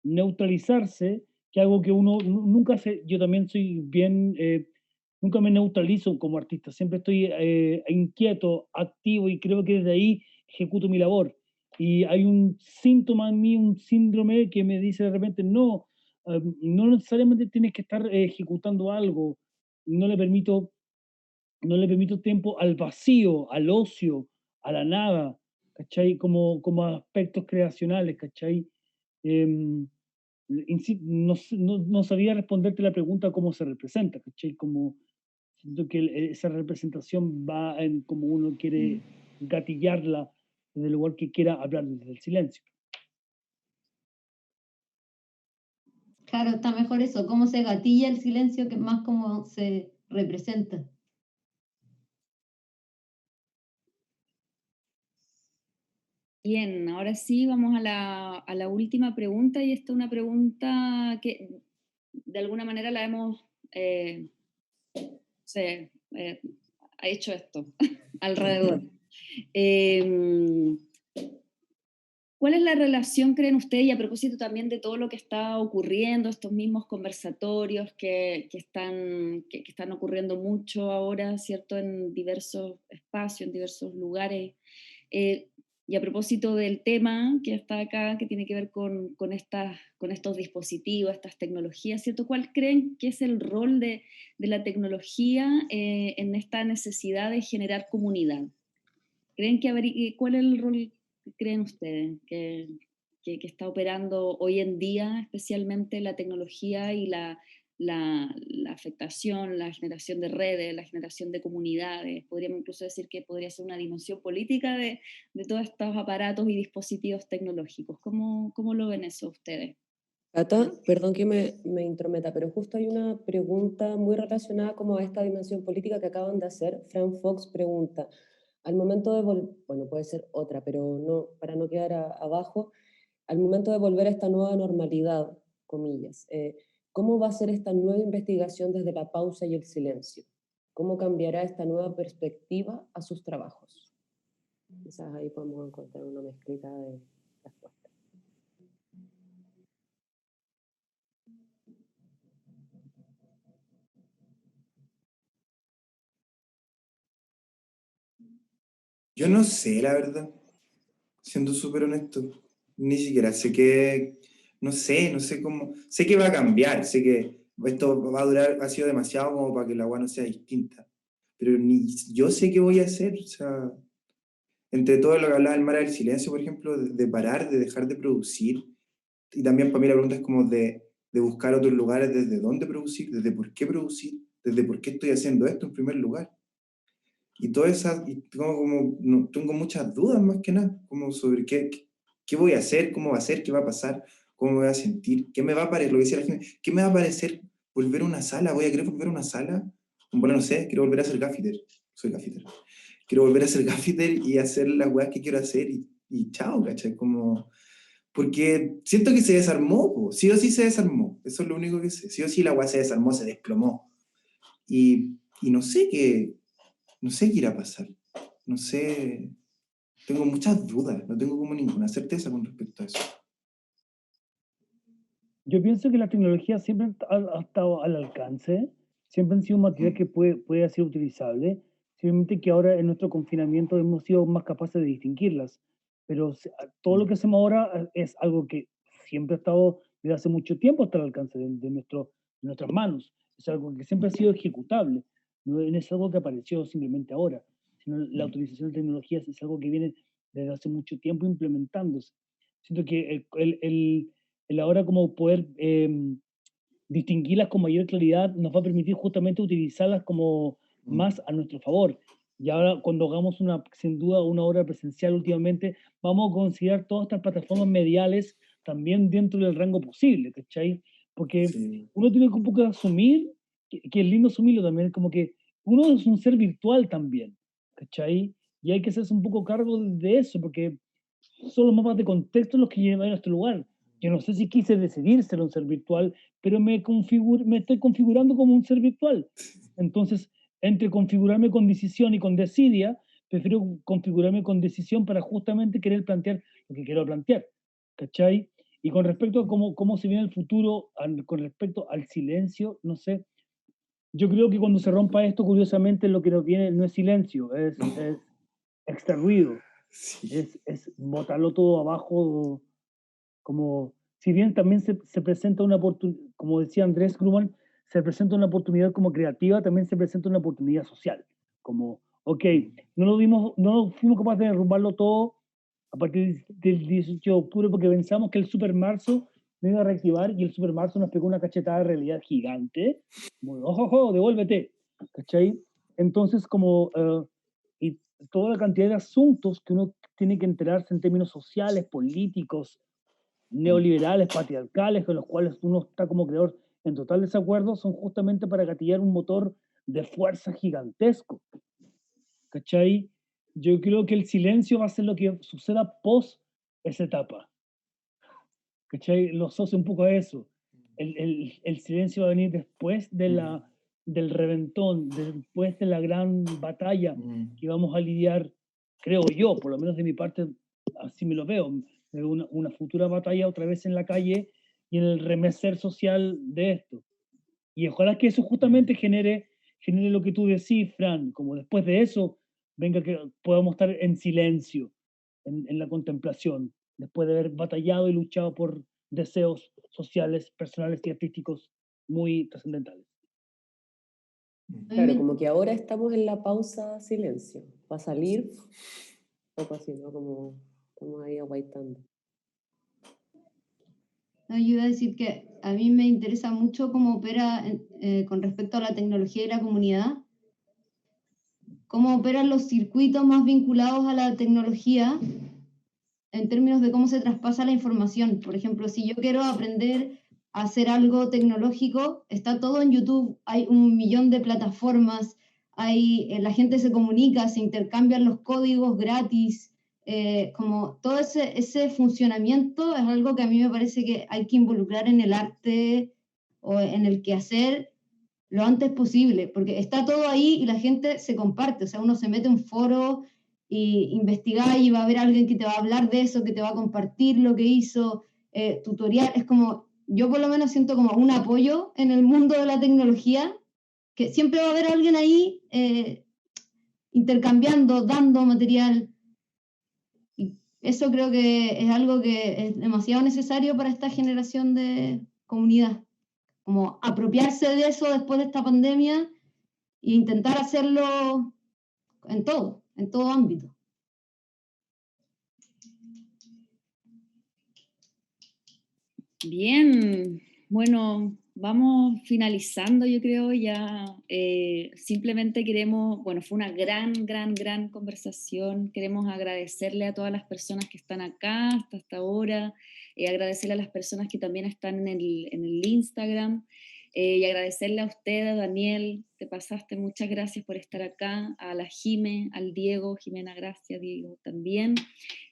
neutralizarse, que algo que uno nunca hace, yo también soy bien, nunca me neutralizo como artista, siempre estoy inquieto, activo y creo que desde ahí ejecuto mi labor. Y hay un síntoma en mí, un síndrome que me dice de repente, no, no necesariamente tienes que estar ejecutando algo, no le permito tiempo al vacío, al ocio, a la nada, ¿cachai? Como aspectos creacionales, ¿cachai? No sabía responderte la pregunta cómo se representa, ¿cachai? Como siento que esa representación va en como uno quiere gatillarla desde el lugar que quiera hablar desde el silencio. Claro, está mejor eso, cómo se gatilla el silencio que más cómo se representa. Bien, ahora sí vamos a la última pregunta, y esta es una pregunta que de alguna manera la hemos sé, ha hecho esto alrededor. Eh, ¿Cuál es la relación, creen ustedes, y a propósito también de todo lo que está ocurriendo, estos mismos conversatorios que están ocurriendo mucho ahora, ¿cierto?, en diversos espacios, en diversos lugares? Y a propósito del tema que está acá, que tiene que ver con estos dispositivos, estas tecnologías, ¿cierto? ¿Cuál creen que es el rol de la tecnología en esta necesidad de generar comunidad? ¿Creen cuál es el rol que creen ustedes que está operando hoy en día, especialmente la tecnología y la afectación, la generación de redes, la generación de comunidades? Podríamos incluso decir que podría ser una dimensión política de todos estos aparatos y dispositivos tecnológicos. ¿Cómo lo ven eso ustedes? Cata, perdón que me intrometa, pero justo hay una pregunta muy relacionada como a esta dimensión política que acaban de hacer. Fran Fox pregunta, al momento de bueno, puede ser otra, pero no, para no quedar abajo, al momento de volver a esta nueva normalidad, comillas, ¿cómo va a ser esta nueva investigación desde la pausa y el silencio? ¿Cómo cambiará esta nueva perspectiva a sus trabajos? Quizás ahí podemos encontrar una mezclita de respuestas. Yo no sé, la verdad, siendo súper honesto. Ni siquiera sé qué, no sé cómo, sé que va a cambiar, sé que esto va a durar, ha sido demasiado como para que la agua no sea distinta, pero ni yo sé qué voy a hacer, o sea, entre todo lo que hablaba el Mar del Silencio, por ejemplo, de parar, de dejar de producir, y también para mí la pregunta es como de buscar otros lugares desde dónde producir, desde por qué estoy haciendo esto en primer lugar. Y todas esas, y tengo como, no, tengo muchas dudas más que nada, como sobre qué voy a hacer, cómo va a ser, qué va a pasar, cómo me voy a sentir, qué me va a parecer, lo que decía la gente, qué me va a parecer volver a una sala, voy a querer volver a una sala, bueno, no sé, quiero volver a ser gaffiter, soy gaffiter, quiero volver a ser gaffiter y hacer las weas que quiero hacer y chao, ¿cachai? Como, porque siento que se desarmó, po. Sí o sí se desarmó, eso es lo único que sé, sí o sí la wea se desarmó, se desplomó, y no sé qué irá a pasar. No sé, tengo muchas dudas, no tengo como ninguna certeza con respecto a eso. Yo pienso que la tecnología siempre ha estado al alcance, siempre han sido un material que puede ser utilizable, simplemente que ahora en nuestro confinamiento hemos sido más capaces de distinguirlas. Pero todo lo que hacemos ahora es algo que siempre ha estado desde hace mucho tiempo hasta el alcance de nuestras manos. Es algo que siempre ha sido ejecutable, no es algo que apareció simplemente ahora, sino la utilización de tecnologías es algo que viene desde hace mucho tiempo implementándose. Siento que el ahora como poder distinguirlas con mayor claridad nos va a permitir justamente utilizarlas como más a nuestro favor. Y ahora cuando hagamos sin duda una obra presencial últimamente, vamos a considerar todas estas plataformas mediales también dentro del rango posible, ¿cachai? Porque Sí. uno tiene que un poco asumir, que es lindo asumirlo también, como que uno es un ser virtual también, ¿cachai? Y hay que hacerse un poco cargo de eso, porque son los mapas de contexto los que llevan a nuestro lugar. Yo no sé si quise decidir ser un ser virtual, pero me estoy configurando como un ser virtual. Entonces, entre configurarme con decisión y con desidia, prefiero configurarme con decisión para justamente querer plantear lo que quiero plantear. ¿Cachai? Y con respecto a cómo se viene el futuro, con respecto al silencio, no sé. Yo creo que cuando se rompa esto, curiosamente, lo que nos viene no es silencio, es extra ruido, Sí. es botarlo todo abajo, como, si bien también se presenta una oportunidad, como decía Andrés Grumman, se presenta una oportunidad como creativa, también se presenta una oportunidad social, como, ok, no fuimos capaces de derrumbarlo todo a partir del 18 de octubre porque pensamos que el super marzo no iba a reactivar y el super marzo nos pegó una cachetada de realidad gigante, como, ojo, ojo, devuélvete, ¿cachai? Entonces, como, y toda la cantidad de asuntos que uno tiene que enterarse en términos sociales, políticos, neoliberales, patriarcales, con los cuales uno está como creador en total desacuerdo, son justamente para gatillar un motor de fuerza gigantesco. ¿Cachai? Yo creo que el silencio va a ser lo que suceda post esa etapa. ¿Cachai? Lo asocio un poco a eso. El silencio va a venir después del reventón, después de la gran batalla que vamos a lidiar, creo yo, por lo menos de mi parte, así me lo veo, de una futura batalla otra vez en la calle y en el remecer social de esto. Y ojalá que eso justamente genere lo que tú decís, Fran, como después de eso, venga que podamos estar en silencio, en la contemplación, después de haber batallado y luchado por deseos sociales, personales y artísticos muy trascendentales. Claro, como que ahora estamos en la pausa silencio, para salir, poco así, ¿no? Como estamos ahí aguaitando. No, yo iba a decir que a mí me interesa mucho cómo opera con respecto a la tecnología y la comunidad, cómo operan los circuitos más vinculados a la tecnología en términos de cómo se traspasa la información. Por ejemplo, si yo quiero aprender a hacer algo tecnológico, está todo en YouTube, hay 1.000.000 de plataformas, la gente se comunica, se intercambian los códigos gratis, como todo ese funcionamiento es algo que a mí me parece que hay que involucrar en el arte o en el quehacer lo antes posible, porque está todo ahí y la gente se comparte, o sea, uno se mete en un foro y investigar y va a haber alguien que te va a hablar de eso, que te va a compartir lo que hizo, tutorial, es como, yo por lo menos siento como un apoyo en el mundo de la tecnología, que siempre va a haber alguien ahí intercambiando, dando material, y eso creo que es algo que es demasiado necesario para esta generación de comunidad, como apropiarse de eso después de esta pandemia e intentar hacerlo en todo ámbito. Bien, bueno, vamos finalizando, yo creo, ya simplemente queremos, bueno, fue una gran conversación, queremos agradecerle a todas las personas que están acá hasta esta hora, agradecerle a las personas que también están en el Instagram, y agradecerle a usted, Daniel, te pasaste, muchas gracias por estar acá, a la Jime, al Diego, Jimena, gracias, Diego también,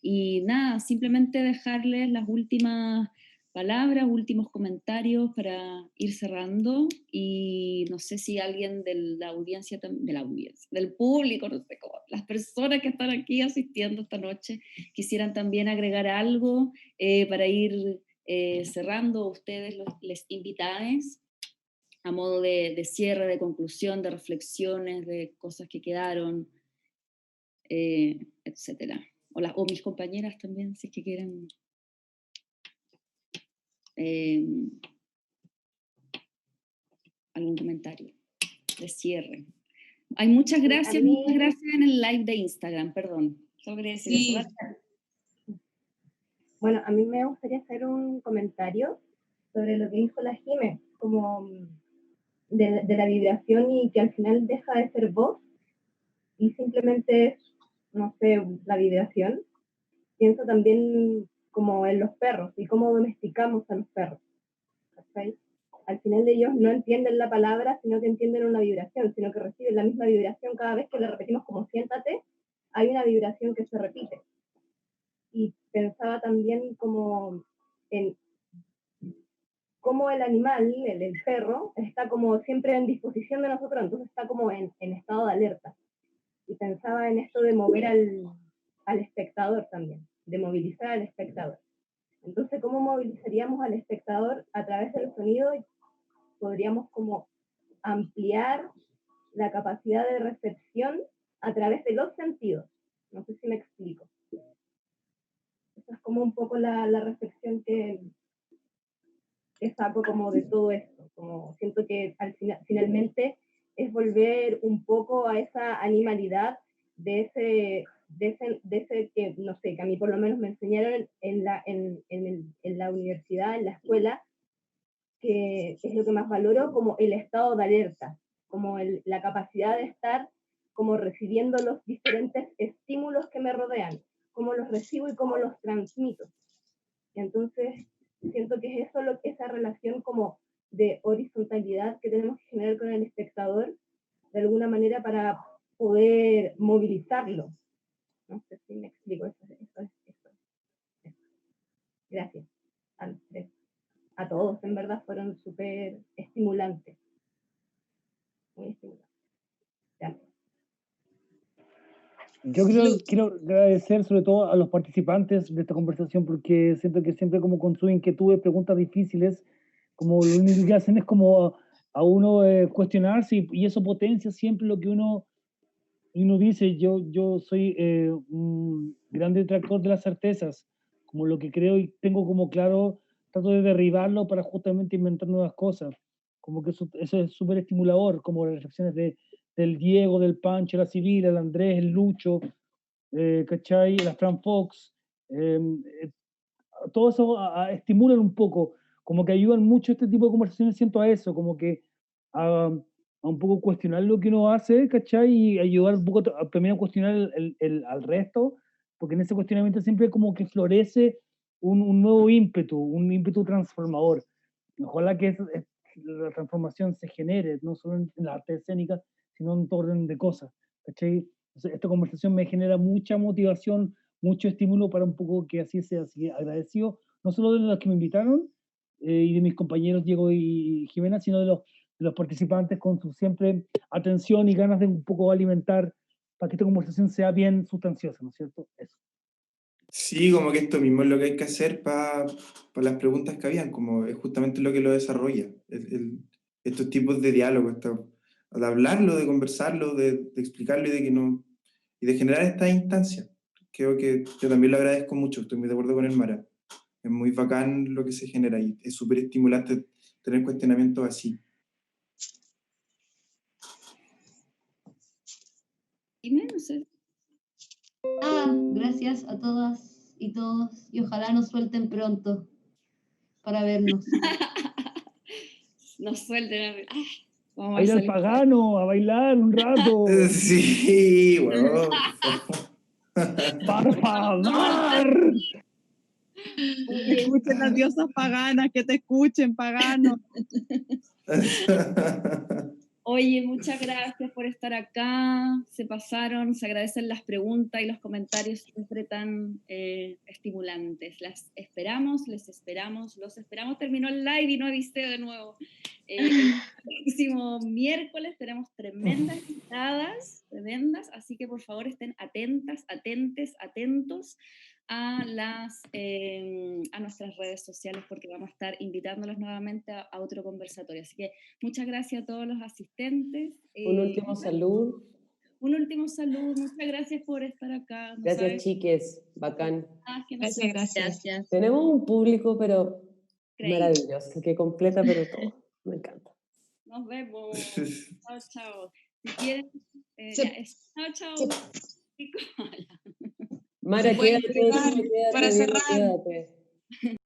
y nada, simplemente dejarles las últimas palabras, últimos comentarios para ir cerrando, y no sé si alguien de la audiencia, del público, no sé cómo, las personas que están aquí asistiendo esta noche quisieran también agregar algo para ir cerrando, ustedes les invitades a modo de cierre, de conclusión, de reflexiones, de cosas que quedaron, etcétera. O mis compañeras también, si es que quieren algún comentario de cierre. Hay muchas gracias en el live de Instagram, perdón. Solo quería decir eso. Bueno, a mí me gustaría hacer un comentario sobre lo que dijo la Jime, como de la vibración y que al final deja de ser voz y simplemente es, no sé, la vibración. Pienso también como en los perros y cómo domesticamos a los perros. ¿Okay? Al final de ellos no entienden la palabra, sino que entienden una vibración, sino que reciben la misma vibración cada vez que le repetimos como siéntate, hay una vibración que se repite. Y pensaba también como en cómo el animal, el perro, está como siempre en disposición de nosotros, entonces está como en estado de alerta. Y pensaba en esto de mover al espectador también, de movilizar al espectador. Entonces, ¿cómo movilizaríamos al espectador a través del sonido? Podríamos como ampliar la capacidad de recepción a través de los sentidos. No sé si me explico. Esa es como un poco la reflexión que saco como de todo esto. Como siento que finalmente es volver un poco a esa animalidad de ese que, no sé, que a mí por lo menos me enseñaron en la universidad, en la escuela, que es lo que más valoro, como el estado de alerta, como la capacidad de estar como recibiendo los diferentes estímulos que me rodean, cómo los recibo y cómo los transmito. Entonces, siento que es eso, esa relación como de horizontalidad que tenemos que generar con el espectador, de alguna manera para poder movilizarlo. No sé si me explico, eso. Gracias a todos, en verdad fueron súper estimulantes. muy estimulante. Ya. Yo quiero agradecer sobre todo a los participantes de esta conversación porque siento que siempre como con sus inquietudes, preguntas difíciles, como lo único que hacen es como a uno cuestionarse y eso potencia siempre lo que uno dice. Yo soy un gran detractor de las certezas, como lo que creo y tengo como claro, trato de derribarlo para justamente inventar nuevas cosas. Como que eso es súper estimulador, como las reflexiones del Diego, del Pancho, la Civil, el Andrés, el Lucho, ¿cachai? La Fran Fox, todo eso estimulan un poco, como que ayudan mucho este tipo de conversaciones, siento a eso, como que a un poco cuestionar lo que uno hace, ¿cachai? Y ayudar un poco también a cuestionar al resto, porque en ese cuestionamiento siempre como que florece un nuevo ímpetu, un ímpetu transformador. Ojalá que la transformación se genere, no solo en la arte escénica, sino en todo orden de cosas, ¿cachai? Entonces, esta conversación me genera mucha motivación, mucho estímulo para un poco que así sea. Así que agradecido, no solo de los que me invitaron y de mis compañeros Diego y Jimena, sino de los participantes con su siempre atención y ganas de un poco alimentar para que esta conversación sea bien sustanciosa, ¿no es cierto? Eso. Sí, como que esto mismo es lo que hay que hacer para las preguntas que habían, como es justamente lo que lo desarrolla, estos tipos de diálogo, de hablarlo, de conversarlo, de explicarlo y de que no, y de generar esta instancia. Creo que yo también lo agradezco mucho, estoy muy de acuerdo con el Mara. Es muy bacán lo que se genera y es súper estimulante tener cuestionamientos así. Dime, no sé. Gracias a todas y todos y ojalá nos suelten pronto para vernos. Nos suelten. Vamos A ir al Pagano, a bailar un rato. Sí, bueno. ¡Por favor! Que escuchen las diosas paganas, que te escuchen, paganos. Oye, muchas gracias por estar acá, se pasaron, se agradecen las preguntas y los comentarios siempre tan estimulantes. Las esperamos, les esperamos, los esperamos. Terminó el live y no avisé de nuevo. El próximo miércoles tenemos tremendas invitadas, tremendas, así que por favor estén atentas, atentes, atentos a nuestras redes sociales porque vamos a estar invitándolos nuevamente a otro conversatorio. Así que muchas gracias a todos los asistentes. Un último saludo. Un último saludo. Muchas gracias por estar acá. ¿No Gracias, sabes? chiques. Bacán. Gracias. Tenemos un público, pero maravilloso, que completa, pero todo. Me encanta. Nos vemos. Chao, chao. Si quieren, chao, chao. Mara, quédate, para cerrar. Quédate.